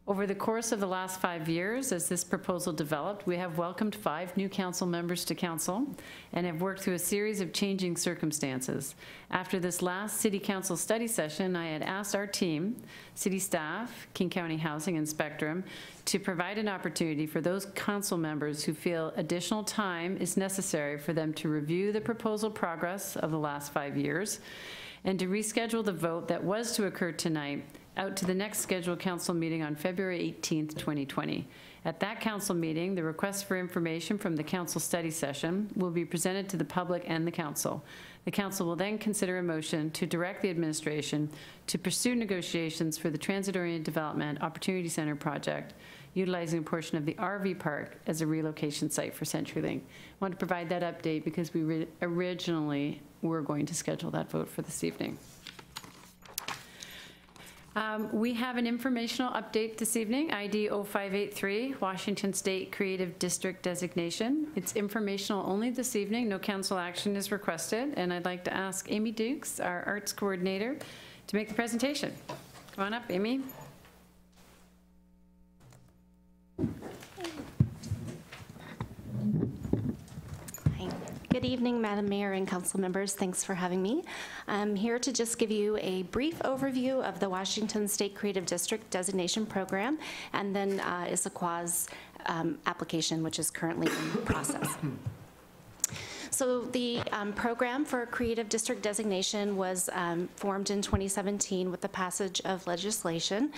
Over the course of the last 5 years, as this proposal developed, we have welcomed 5 new council members to council and have worked through a series of changing circumstances. After this last City Council study session, I had asked our team, city staff, King County Housing and Spectrum, to provide an opportunity for those council members who feel additional time is necessary for them to review the proposal progress of the last 5 years and to reschedule the vote that was to occur tonight out to the next scheduled council meeting on February 18th, 2020. At that council meeting, the request for information from the council study session will be presented to the public and the council. The council will then consider a motion to direct the administration to pursue negotiations for the Transit-Oriented Development Opportunity Center project, utilizing a portion of the RV park as a relocation site for CenturyLink. I want to provide that update because we originally were going to schedule that vote for this evening. We have an informational update this evening, ID 0583, Washington State Creative District Designation. It's informational only this evening. No council action is requested, and I'd like to ask Amy Dukes, our arts coordinator, to make the presentation. Come on up, Amy. Good evening, Madam Mayor and council members. Thanks for having me. I'm here to just give you a brief overview of the Washington State Creative District Designation Program and then Issaquah's application, which is currently in process. So the program for Creative District Designation was formed in 2017 with the passage of legislation.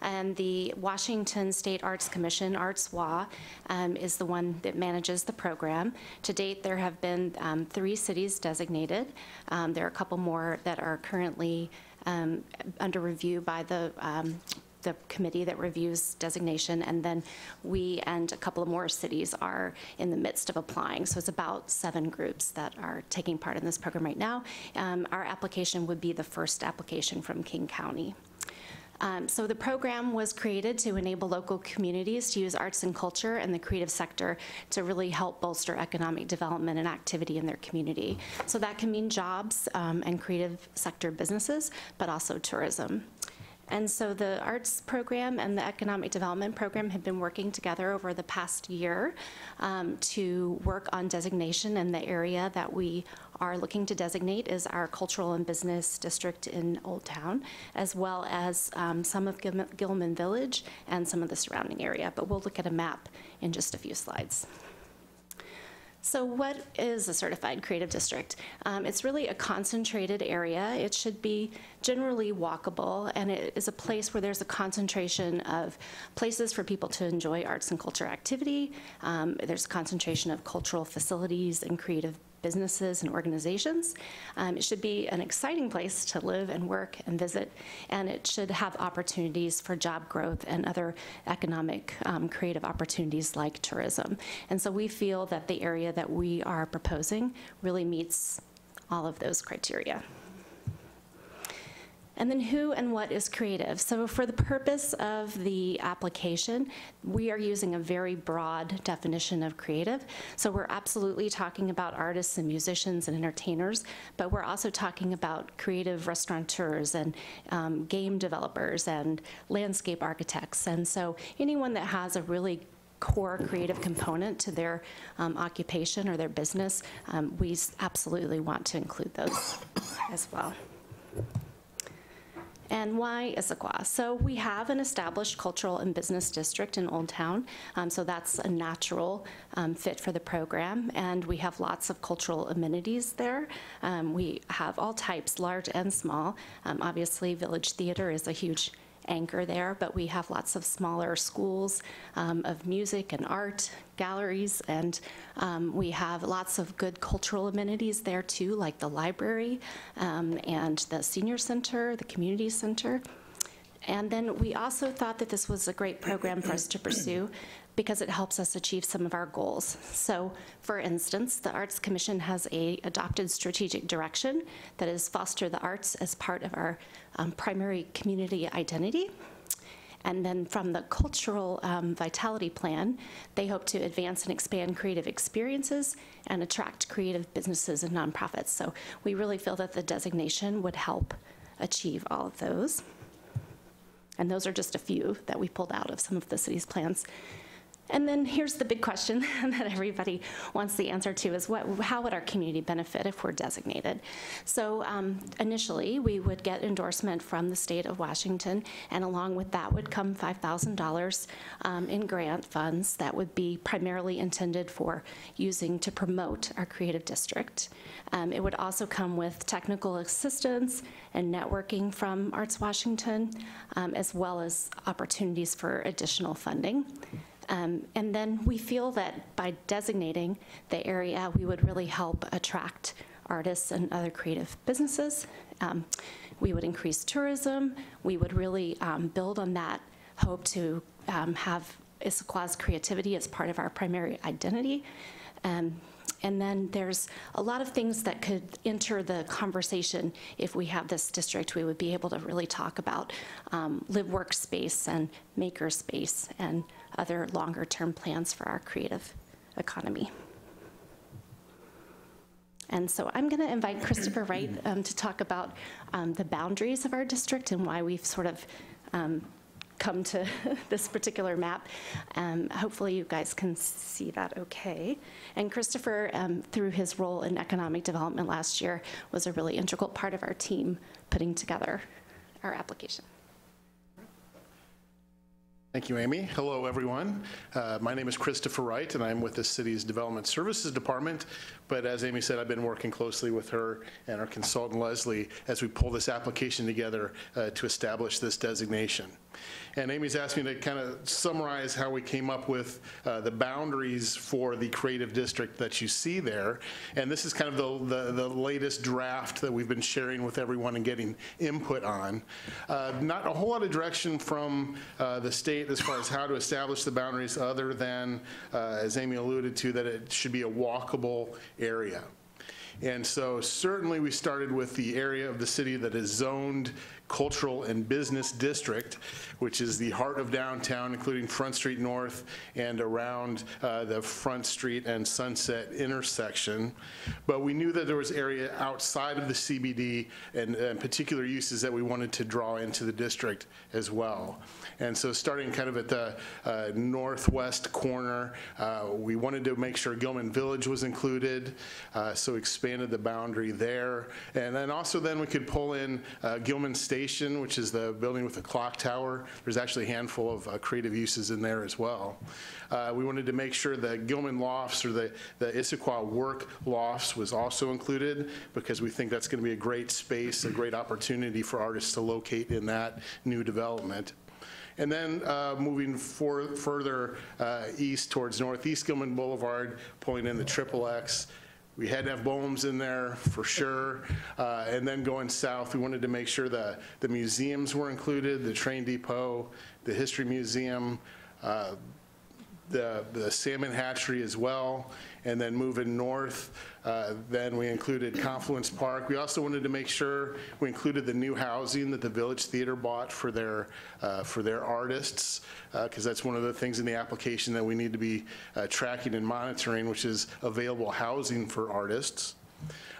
And the Washington State Arts Commission, ArtsWA, is the one that manages the program. To date, there have been 3 cities designated. There are a couple more that are currently under review by the committee that reviews designation, and then we and a couple of more cities are in the midst of applying. So it's about 7 groups that are taking part in this program right now. Our application would be the first application from King County. So the program was created to enable local communities to use arts and culture and the creative sector to really help bolster economic development and activity in their community. So that can mean jobs and creative sector businesses, but also tourism. And so the arts program and the economic development program have been working together over the past year to work on designation, and the area that we are looking to designate is our cultural and business district in Old Town, as well as some of Gilman Village and some of the surrounding area. But we'll look at a map in just a few slides. So what is a certified creative district? It's really a concentrated area. It should be generally walkable, and it is a place where there's a concentration of places for people to enjoy arts and culture activity. There's a concentration of cultural facilities and creative businesses and organizations. It should be an exciting place to live and work and visit, and it should have opportunities for job growth and other economic creative opportunities like tourism. And so we feel that the area that we are proposing really meets all of those criteria. And then who and what is creative? So for the purpose of the application, we are using a very broad definition of creative. So we're absolutely talking about artists and musicians and entertainers, but we're also talking about creative restaurateurs and game developers and landscape architects. And so anyone that has a really core creative component to their occupation or their business, we absolutely want to include those as well. And why Issaquah? So we have an established cultural and business district in Old Town, so that's a natural fit for the program, and we have lots of cultural amenities there. We have all types, large and small. Obviously, Village Theater is a huge anchor there, but we have lots of smaller schools of music and art, galleries, and we have lots of good cultural amenities there too, like the library and the senior center, the community center. And then we also thought that this was a great program for us to pursue because it helps us achieve some of our goals. So, for instance, the Arts Commission has a adopted strategic direction that is foster the arts as part of our primary community identity. And then from the cultural vitality plan, they hope to advance and expand creative experiences and attract creative businesses and nonprofits. So we really feel that the designation would help achieve all of those. And those are just a few that we pulled out of some of the city's plans. And then here's the big question that everybody wants the answer to is how would our community benefit if we're designated? So initially, we would get endorsement from the state of Washington, and along with that would come $5,000 in grant funds that would be primarily intended for using to promote our creative district. It would also come with technical assistance and networking from Arts Washington, as well as opportunities for additional funding. And then we feel that by designating the area, we would really help attract artists and other creative businesses. We would increase tourism. We would really build on that hope to have Issaquah's creativity as part of our primary identity. And then there's a lot of things that could enter the conversation if we have this district. We would be able to really talk about live-work space and maker space and other longer-term plans for our creative economy. And so I'm going to invite Christopher Wright to talk about the boundaries of our district and why we've sort of come to this particular map. Hopefully you guys can see that okay. And Christopher, through his role in economic development last year, was a really integral part of our team putting together our application. Thank you, Amy. Hello, everyone. My name is Christopher Wright, and I'm with the city's Development Services Department. But as Amy said, I've been working closely with her and our consultant, Leslie, as we pull this application together to establish this designation. And Amy's asked me to kind of summarize how we came up with the boundaries for the creative district that you see there. And this is kind of the latest draft that we've been sharing with everyone and getting input on. Not a whole lot of direction from the state as far as how to establish the boundaries other than, as Amy alluded to, that it should be a walkable area. And so certainly we started with the area of the city that is zoned Cultural and Business District, which is the heart of downtown, including Front Street North and around the Front Street and Sunset intersection. But we knew that there was area outside of the CBD and particular uses that we wanted to draw into the district as well. And so starting kind of at the northwest corner, we wanted to make sure Gilman Village was included, so expanded the boundary there. And then also then we could pull in Gilman Station, which is the building with the clock tower. There's actually a handful of creative uses in there as well. We wanted to make sure the Gilman Lofts or the Issaquah Work Lofts was also included, because we think that's going to be a great space, a great opportunity for artists to locate in that new development. And then moving further east towards Northeast Gilman Boulevard, pulling in the XXX. We had to have Bohms in there for sure. And then going south, we wanted to make sure the museums were included, the train depot, the history museum, the salmon hatchery as well. And then moving north, then we included Confluence Park. We also wanted to make sure we included the new housing that the Village Theater bought for their artists, because that's one of the things in the application that we need to be tracking and monitoring, which is available housing for artists.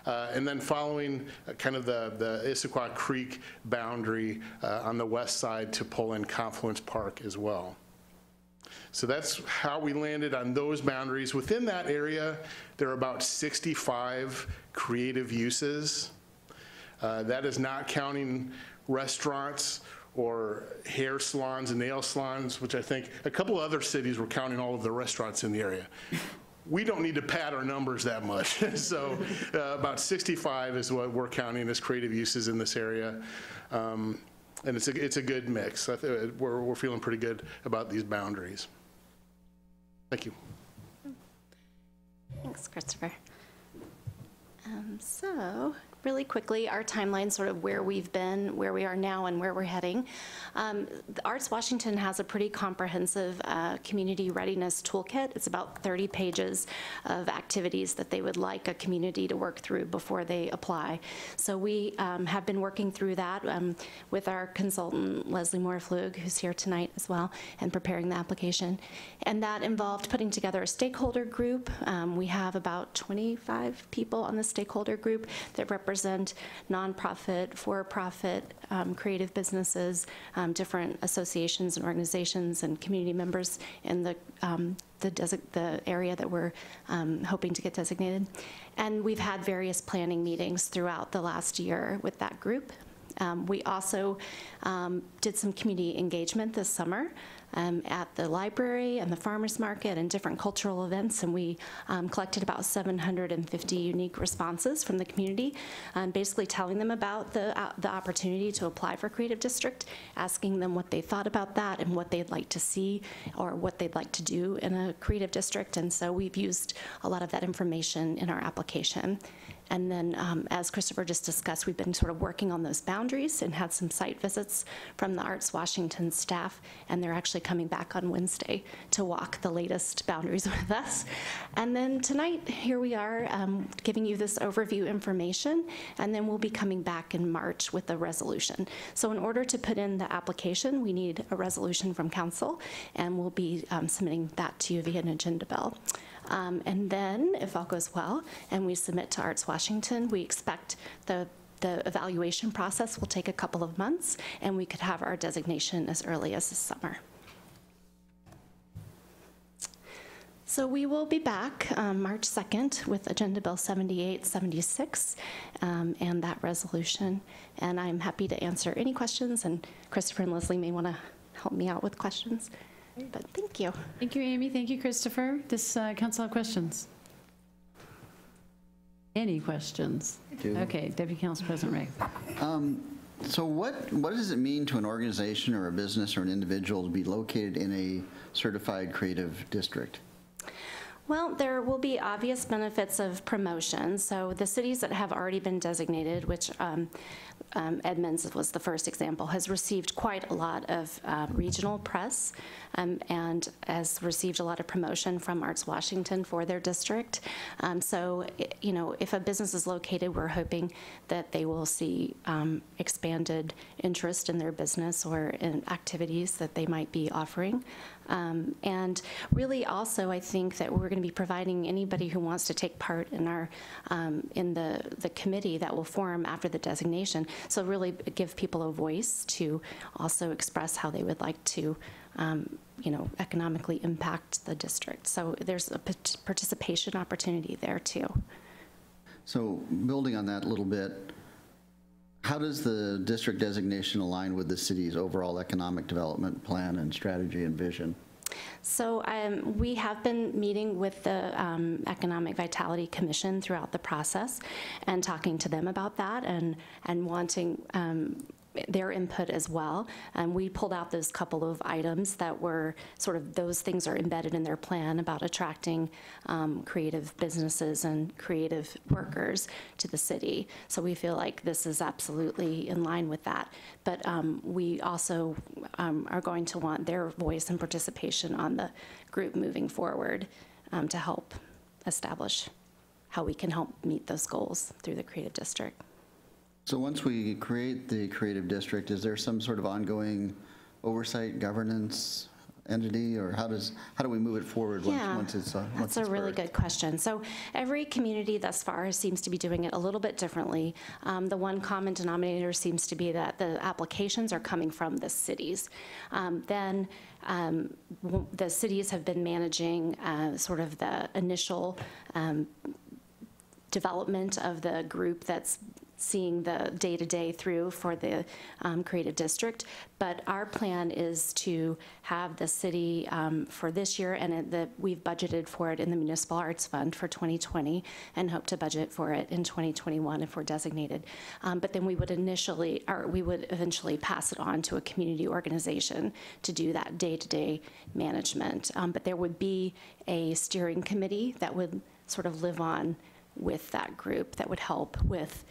And then following kind of the Issaquah Creek boundary on the west side to pull in Confluence Park as well. So that's how we landed on those boundaries. Within that area, there are about 65 creative uses. That is not counting restaurants or hair salons and nail salons, which I think a couple of other cities were counting all of the restaurants in the area. We don't need to pad our numbers that much. So about 65 is what we're counting as creative uses in this area. And it's a good mix. We're feeling pretty good about these boundaries. Thank you. Thanks, Christopher. So really quickly, our timeline, sort of where we've been, where we are now, and where we're heading. The Arts Washington has a pretty comprehensive community readiness toolkit. It's about 30 pages of activities that they would like a community to work through before they apply. So we have been working through that with our consultant, Leslie Moore-Flug, who's here tonight as well, and preparing the application. And that involved putting together a stakeholder group. We have about 25 people on the stakeholder group that represent nonprofit, for-profit, creative businesses, different associations and organizations and community members in the area that we're hoping to get designated. And we've had various planning meetings throughout the last year with that group. We also did some community engagement this summer at the library and the farmers market and different cultural events, and we collected about 750 unique responses from the community, basically telling them about the opportunity to apply for Creative District, asking them what they thought about that and what they'd like to see or what they'd like to do in a Creative District. And so we've used a lot of that information in our application. And then, as Christopher just discussed, we've been sort of working on those boundaries and had some site visits from the Arts Washington staff, and they're actually coming back on Wednesday to walk the latest boundaries with us. And then tonight, here we are giving you this overview information, and then we'll be coming back in March with a resolution. So in order to put in the application, we need a resolution from council, and we'll be submitting that to you via an agenda bill. And then, if all goes well, and we submit to Arts Washington, we expect the evaluation process will take a couple of months, and we could have our designation as early as this summer. So we will be back March 2nd with Agenda Bill 7876 and that resolution. And I'm happy to answer any questions, and Christopher and Leslie may want to help me out with questions. But thank you. Thank you, Amy. Thank you, Christopher. Does council have questions? Any questions? Okay, Deputy Council President Ray. So what does it mean to an organization or a business or an individual to be located in a certified creative district? Well, there will be obvious benefits of promotion. So the cities that have already been designated, which Edmonds was the first example, has received quite a lot of regional press and has received a lot of promotion from Arts Washington for their district. So, you know, if a business is located, we're hoping that they will see expanded interest in their business or in activities that they might be offering. And really also, I think that we're going to be providing anybody who wants to take part in our in the committee that will form after the designation. So really give people a voice to also express how they would like to, you know, economically impact the district. So there's a participation opportunity there too. So building on that a little bit, how does the district designation align with the city's overall economic development plan and strategy and vision? So we have been meeting with the Economic Vitality Commission throughout the process and talking to them about that and wanting their input as well. And we pulled out those couple of items that were sort of, those things are embedded in their plan about attracting creative businesses and creative workers to the city. So we feel like this is absolutely in line with that. But we also are going to want their voice and participation on the group moving forward to help establish how we can help meet those goals through the Creative District. So once we create the Creative District, is there some sort of ongoing oversight governance entity, or how do we move it forward once it's that's a really good question. So every community thus far seems to be doing it a little bit differently. The one common denominator seems to be that the applications are coming from the cities. Then the cities have been managing sort of the initial development of the group that's seeing the day-to-day through for the Creative District. But our plan is to have the city for this year, and we've budgeted for it in the Municipal Arts Fund for 2020 and hope to budget for it in 2021 if we're designated. But then we would eventually pass it on to a community organization to do that day-to-day management. But there would be a steering committee that would sort of live on with that group that would help with,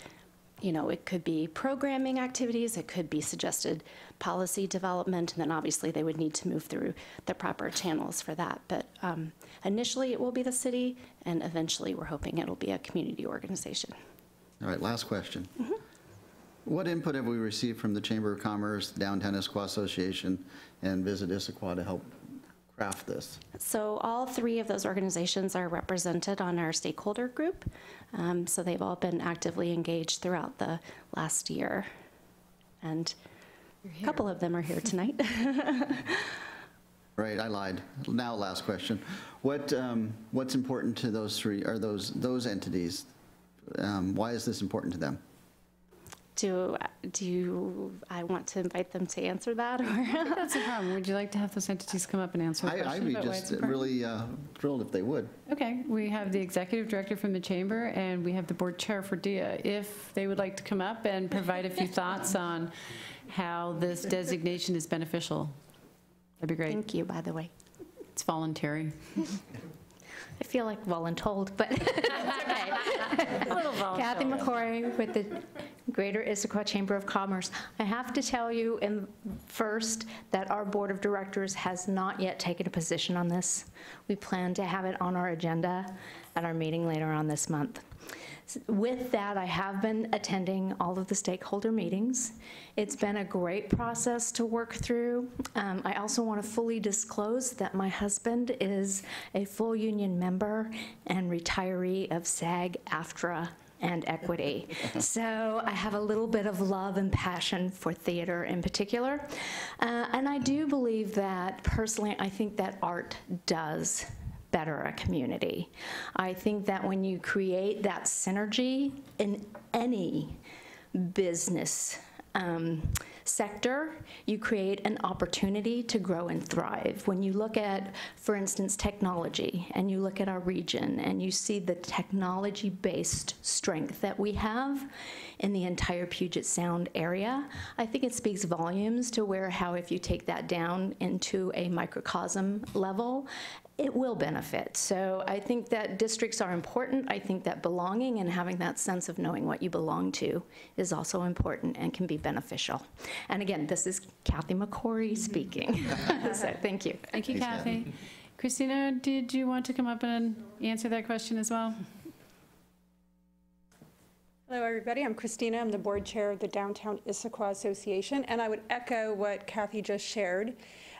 you know, it could be programming activities, it could be suggested policy development, and then obviously they would need to move through the proper channels for that. But initially it will be the city, and eventually we're hoping it'll be a community organization. All right, last question. What input have we received from the Chamber of Commerce, Downtown Issaquah Association, and Visit Issaquah to help craft this? So all three of those organizations are represented on our stakeholder group. So they've all been actively engaged throughout the last year. And a couple of them are here tonight. Right, I lied. Now, last question. What's important to those three, or those entities? Why is this important to them? I want to invite them to answer that? Or that's a problem. Would you like to have those entities come up and answer the question? I'd be just really thrilled if they would. Okay, we have the executive director from the chamber, and we have the board chair for DIA. If they would like to come up and provide a few thoughts on how this designation is beneficial, that'd be great. Thank you, by the way. It's voluntary. I feel like voluntold, but it's okay. A little voluntold. Kathy McCoy with the Greater Issaquah Chamber of Commerce. I have to tell you first that our board of directors has not yet taken a position on this. We plan to have it on our agenda at our meeting later on this month. With that, I have been attending all of the stakeholder meetings. It's been a great process to work through. I also want to fully disclose that my husband is a full union member and retiree of SAG-AFTRA and Equity. So I have a little bit of love and passion for theater in particular. And I do believe that, personally, I think that art does better a community. I think that when you create that synergy in any business sector, you create an opportunity to grow and thrive. When you look at, for instance, technology, and you look at our region, and you see the technology-based strength that we have in the entire Puget Sound area, I think it speaks volumes to how if you take that down into a microcosm level, it will benefit. So I think that districts are important. I think that belonging and having that sense of knowing what you belong to is also important and can be beneficial. And again, this is Kathy McCory speaking. So thank you. Thank you, Thanks, Kathy. Kathy. Christina, did you want to come up and answer that question as well? Hello, everybody. I'm Christina. I'm the board chair of the Downtown Issaquah Association, and I would echo what Kathy just shared.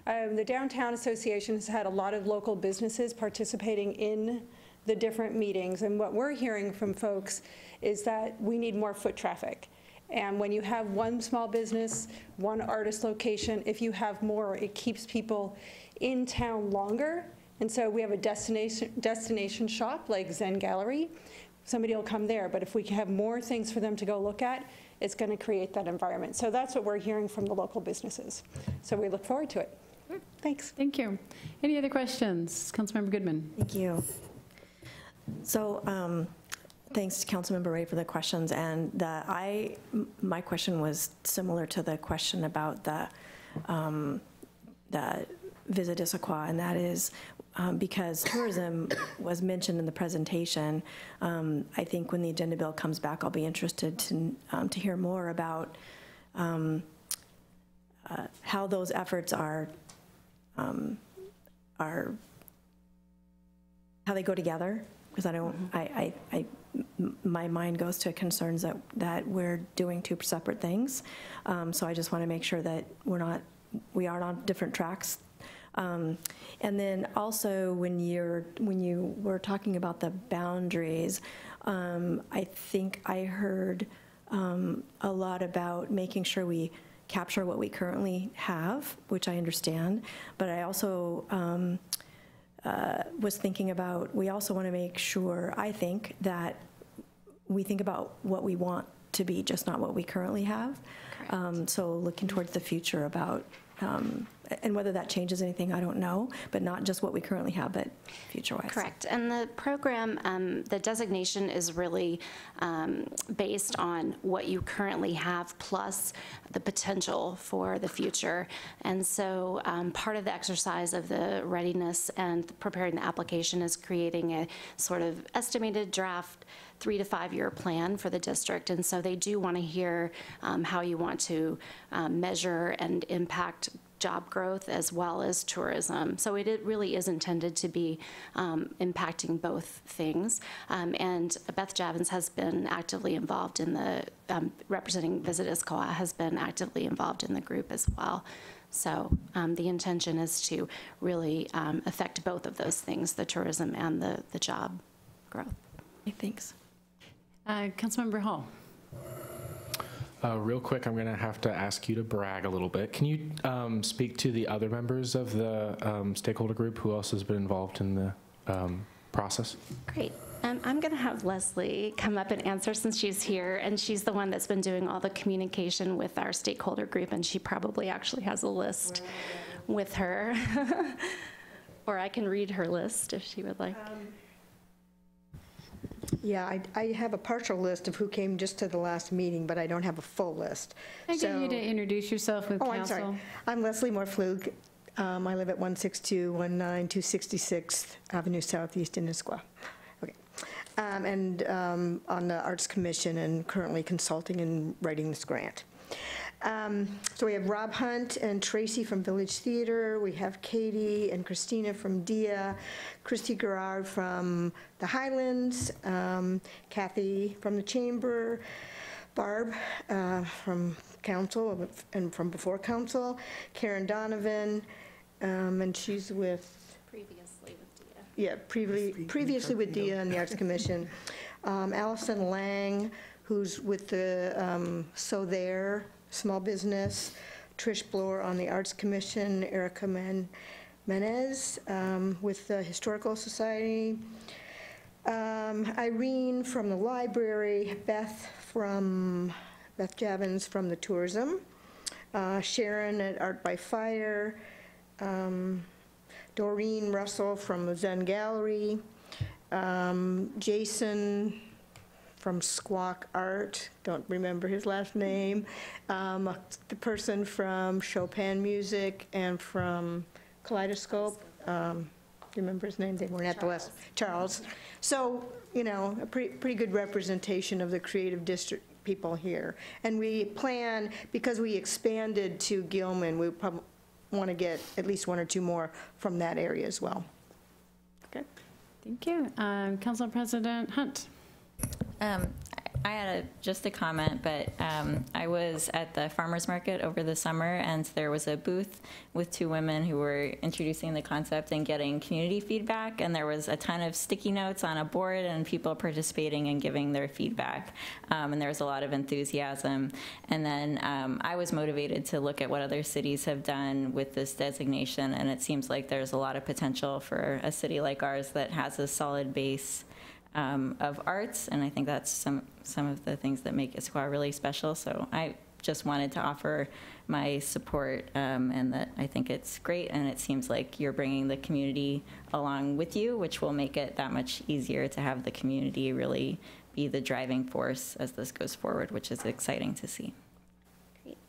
The Downtown Association has had a lot of local businesses participating in the different meetings, and what we're hearing from folks is that we need more foot traffic. And when you have one small business, one artist location, if you have more, it keeps people in town longer. And so we have a destination shop like Zen Gallery. Somebody will come there, but if we can have more things for them to go look at, it's going to create that environment. So that's what we're hearing from the local businesses. So we look forward to it. Thanks. Thank you. Any other questions? Councilmember Goodman. Thank you. So thanks to Councilmember Ray for the questions. And my question was similar to the question about the Visit Issaquah, and that is because tourism was mentioned in the presentation. I think when the agenda bill comes back, I'll be interested to hear more about how those efforts are how they go together, because I don't, my mind goes to concerns that we're doing two separate things. So I just want to make sure that we are on different tracks. And then also when you were talking about the boundaries, I think I heard a lot about making sure we capture what we currently have, which I understand, but I also was thinking about, we also want to make sure, I think, that we think about what we want to be, just not what we currently have. So looking towards the future about, and whether that changes anything, I don't know, but not just what we currently have, but future-wise. Correct. And the program, the designation is really based on what you currently have plus the potential for the future. And so part of the exercise of the readiness and preparing the application is creating a sort of estimated draft 3 to 5 year plan for the district. And so they do want to hear how you want to measure and impact job growth as well as tourism. So it really is intended to be impacting both things. And Beth Javins has been actively involved in the, representing Visit Issaquah has been actively involved in the group as well. So the intention is to really affect both of those things, the tourism and the job growth. Okay, thanks. Councilmember Hall. Real quick, I'm going to have to ask you to brag a little bit. Can you speak to the other members of the stakeholder group? Who else has been involved in the process? Great. I'm going to have Leslie come up and answer since she's here, and she's the one that's been doing all the communication with our stakeholder group, and she probably actually has a list with her. Or I can read her list if she would like. Yeah, I have a partial list of who came just to the last meeting, but I don't have a full list. I get you to introduce yourself with council. I'm sorry. I'm Leslie Moore-Flug. I live at 16219 266th Avenue Southeast in Issaquah. Okay. And on the Arts Commission and currently consulting and writing this grant. So we have Rob Hunt and Tracy from Village Theater. We have Katie and Christina from DIA, Christy Gerard from the Highlands, Kathy from the Chamber, Barb from Council and from before Council, Karen Donovan, and she's with... Previously with DIA. Yeah, previously with DIA and the Arts Commission. Allison Lang, who's with the So There Small Business, Trish Bloor on the Arts Commission, Erica Menez with the Historical Society, Irene from the library, Beth Javins from the tourism, Sharon at Art by Fire, Doreen Russell from the Zen Gallery, Jason from Squawk Art, don't remember his last name, the person from Chopin Music and from Kaleidoscope, you remember his name? They weren't at the last, Charles. So, you know, a pretty good representation of the creative district people here. And we plan, because we expanded to Gilman, we probably want to get at least one or two more from that area as well. Okay. Thank you. Council President Hunt. I had just a comment, but I was at the farmers market over the summer, and there was a booth with two women who were introducing the concept and getting community feedback, and there was a ton of sticky notes on a board and people participating and giving their feedback, and there was a lot of enthusiasm. And then I was motivated to look at what other cities have done with this designation, and it seems like there's a lot of potential for a city like ours that has a solid base of arts, and I think that's some of the things that make Issaquah really special. So I just wanted to offer my support, and that I think it's great, and it seems like you're bringing the community along with you, which will make it that much easier to have the community really be the driving force as this goes forward, which is exciting to see.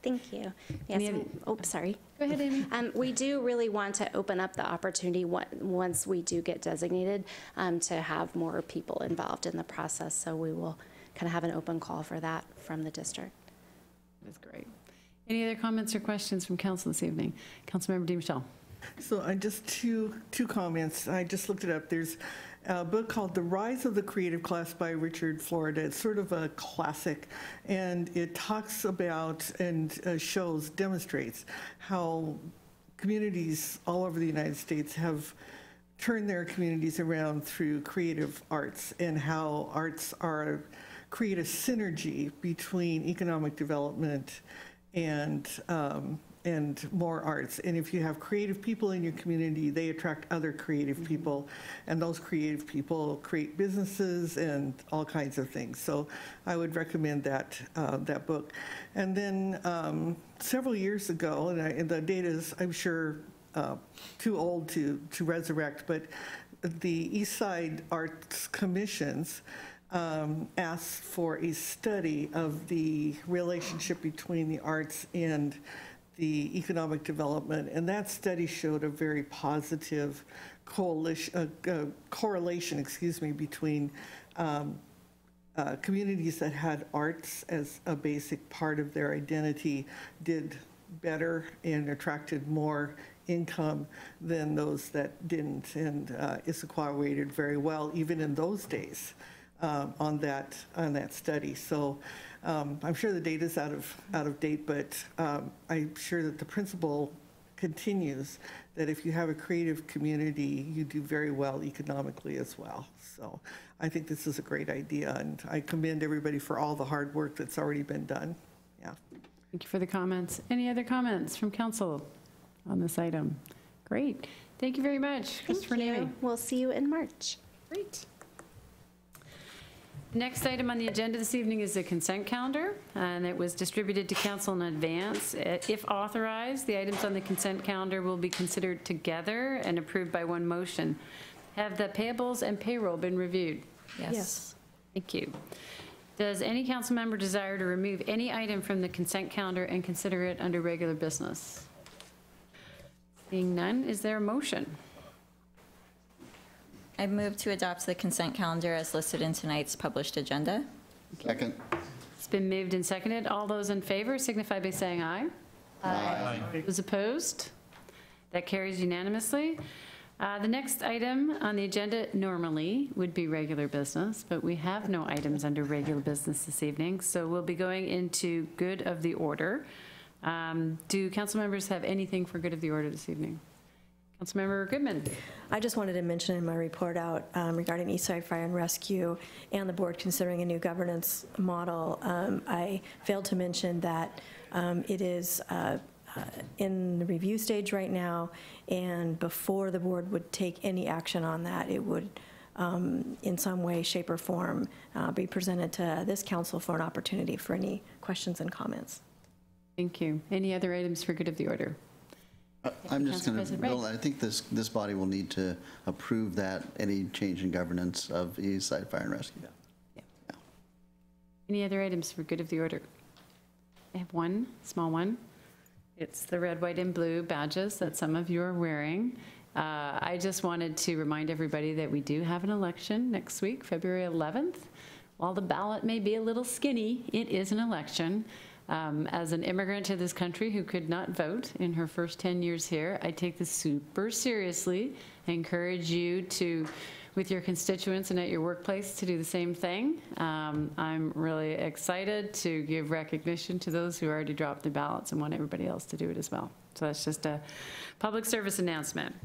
Thank you. Yes. Oh, sorry. Go ahead, Amy. We do really want to open up the opportunity once we do get designated to have more people involved in the process. So we will kind of have an open call for that from the district. That's great. Any other comments or questions from council this evening? Councilmember DiMichele. So I just two comments. I just looked it up. There's a book called The Rise of the Creative Class by Richard Florida. It's sort of a classic, and it talks about and demonstrates how communities all over the United States have turned their communities around through creative arts, and how arts create a synergy between economic development and more arts. And if you have creative people in your community, they attract other creative people, and those creative people create businesses and all kinds of things. So I would recommend that book. And then several years ago, and the data is, I'm sure, too old to resurrect, but the East Side Arts Commissions asked for a study of the relationship between the arts and the economic development, and that study showed a very positive correlation, between communities that had arts as a basic part of their identity did better and attracted more income than those that didn't. And Issaquah rated very well, even in those days, on that study. So I'm sure the data's out of date, but I'm sure that the principle continues that if you have a creative community, you do very well economically as well. So I think this is a great idea, and I commend everybody for all the hard work that's already been done. Yeah. Thank you for the comments. Any other comments from council on this item? Great. Thank you very much, Christopher and Amy. We'll see you in March. Great. Next item on the agenda this evening is the consent calendar, and it was distributed to council in advance. If authorized, the items on the consent calendar will be considered together and approved by one motion. Have the payables and payroll been reviewed? Yes. Thank you. Does any council member desire to remove any item from the consent calendar and consider it under regular business? Seeing none, is there a motion? I move to adopt the consent calendar as listed in tonight's published agenda. Second. It's been moved and seconded. All those in favor signify by saying aye. Aye. Those opposed? That carries unanimously. The next item on the agenda normally would be regular business, but we have no items under regular business this evening, so we'll be going into good of the order. Do council members have anything for good of the order this evening? Councilmember Goodman. I just wanted to mention in my report out regarding Eastside Fire and Rescue and the board considering a new governance model, I failed to mention that it is in the review stage right now, and before the board would take any action on that, it would in some way, shape, or form be presented to this council for an opportunity for any questions and comments. Thank you. Any other items for good of the order? I'm just going to build, I think this body will need to approve that, any change in governance of East Side Fire and Rescue. Yeah. Any other items for good of the order? I have one, small one. It's the red, white, and blue badges that some of you are wearing. I just wanted to remind everybody that we do have an election next week, February 11th. While the ballot may be a little skinny, it is an election. As an immigrant to this country who could not vote in her first 10 years here, I take this super seriously. I encourage you to, with your constituents and at your workplace, to do the same thing. I'm really excited to give recognition to those who already dropped their ballots and want everybody else to do it as well. So that's just a public service announcement.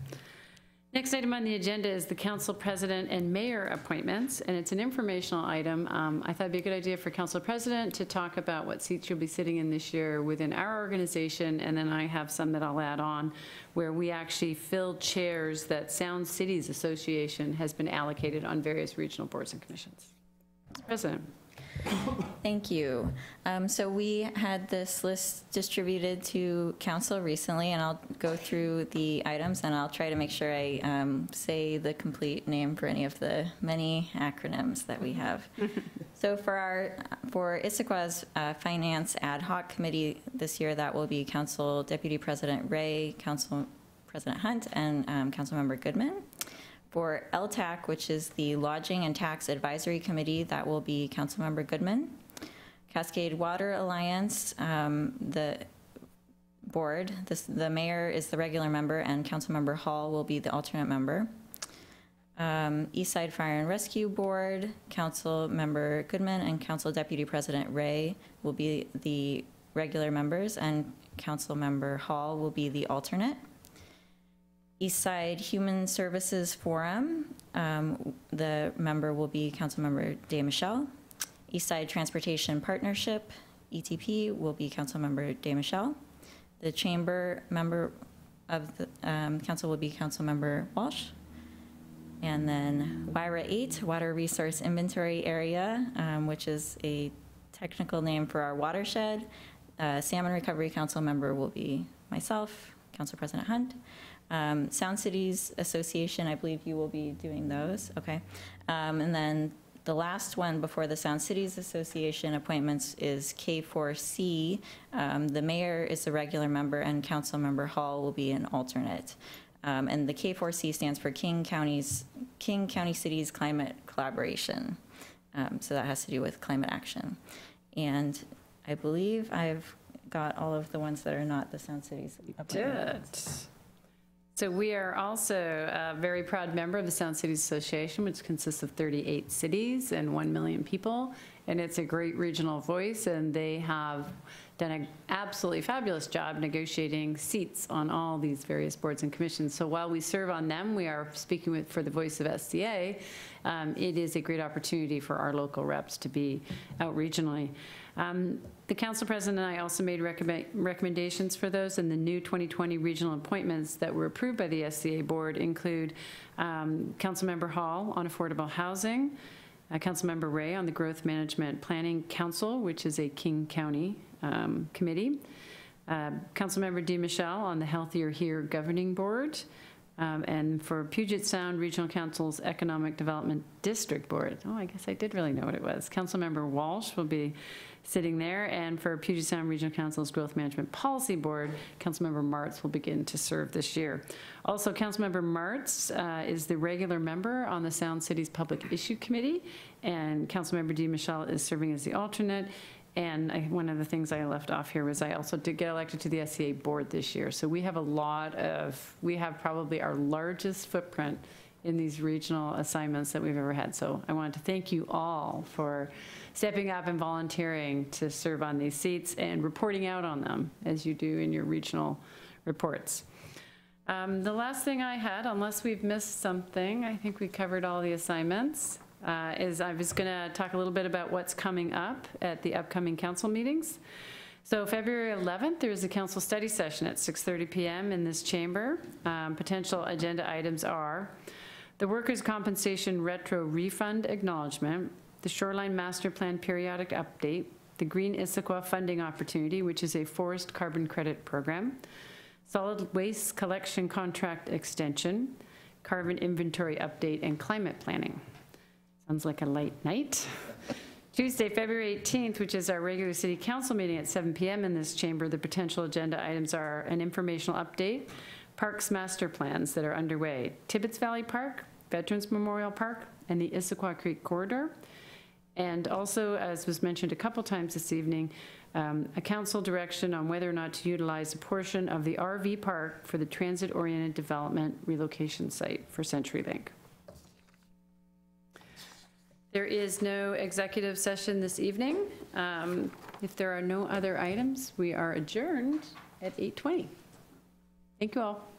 Next item on the agenda is the council president and mayor appointments, and it's an informational item. I thought it'd be a good idea for council president to talk about what seats you'll be sitting in this year within our organization, and then I have some that I'll add on where we actually fill chairs that Sound Cities Association has been allocated on various regional boards and commissions. President. Thank you. So we had this list distributed to council recently, and I'll go through the items, and I'll try to make sure I say the complete name for any of the many acronyms that we have. So for Issaquah's Finance Ad Hoc Committee this year, that will be Council Deputy President Ray, Council President Hunt, and Councilmember Goodman. For LTAC, which is the Lodging and Tax Advisory Committee, that will be Councilmember Goodman. Cascade Water Alliance, the board, the mayor is the regular member and Councilmember Hall will be the alternate member. Eastside Fire and Rescue Board, Councilmember Goodman and Council Deputy President Ray will be the regular members and Councilmember Hall will be the alternate. Eastside Human Services Forum, the member will be Councilmember DeMichelle. Eastside Transportation Partnership, ETP, will be Councilmember DeMichelle. The chamber member of the council will be Councilmember Walsh. And then WIRA 8, Water Resource Inventory Area, which is a technical name for our watershed. Salmon Recovery Council member will be myself, Council President Hunt. Sound Cities Association, I believe you will be doing those, okay. And then the last one before the Sound Cities Association appointments is K4C. The mayor is the regular member and Councilmember Hall will be an alternate. And the K4C stands for King County Cities Climate Collaboration. So that has to do with climate action. And I believe I've got all of the ones that are not the Sound Cities appointments. So we are also a very proud member of the Sound Cities Association, which consists of 38 cities and 1 million people. And it's a great regional voice, and they have done an absolutely fabulous job negotiating seats on all these various boards and commissions. So while we serve on them, we are speaking for the voice of SCA. It is a great opportunity for our local reps to be out regionally. The council president and I also made recommendations for those, and the new 2020 regional appointments that were approved by the SCA board include Councilmember Hall on affordable housing, Councilmember Ray on the Growth Management Planning Council, which is a King County committee, Councilmember DeMichelle on the Healthier Here Governing Board, and for Puget Sound Regional Council's Economic Development District Board. Oh, I guess I did really know what it was. Councilmember Walsh will be sitting there, and for Puget Sound Regional Council's Growth Management Policy Board, Councilmember Martz will begin to serve this year. Also, Councilmember Martz is the regular member on the Sound Cities Public Issue Committee, and Councilmember DeMichelle is serving as the alternate. And one of the things I left off here was I also did get elected to the SCA board this year. So we have we have probably our largest footprint in these regional assignments that we've ever had. So I wanted to thank you all for stepping up and volunteering to serve on these seats and reporting out on them as you do in your regional reports. The last thing I had, unless we've missed something, I think we covered all the assignments. Is I was going to talk a little bit about what's coming up at the upcoming council meetings. So February 11th, there's a council study session at 6:30 p.m. in this chamber. Potential agenda items are the Workers' Compensation Retro Refund Acknowledgement, the Shoreline Master Plan Periodic Update, the Green Issaquah Funding Opportunity, which is a forest carbon credit program, Solid Waste Collection Contract Extension, Carbon Inventory Update, and Climate Planning. Sounds like a light night. Tuesday, February 18th, which is our regular city council meeting at 7 p.m. in this chamber, the potential agenda items are an informational update parks master plans that are underway: Tibbetts Valley Park, Veterans Memorial Park, and the Issaquah Creek Corridor. And also, as was mentioned a couple times this evening, a council direction on whether or not to utilize a portion of the RV park for the transit-oriented development relocation site for CenturyLink. There is no executive session this evening. If there are no other items, we are adjourned at 8:20. Thank you all.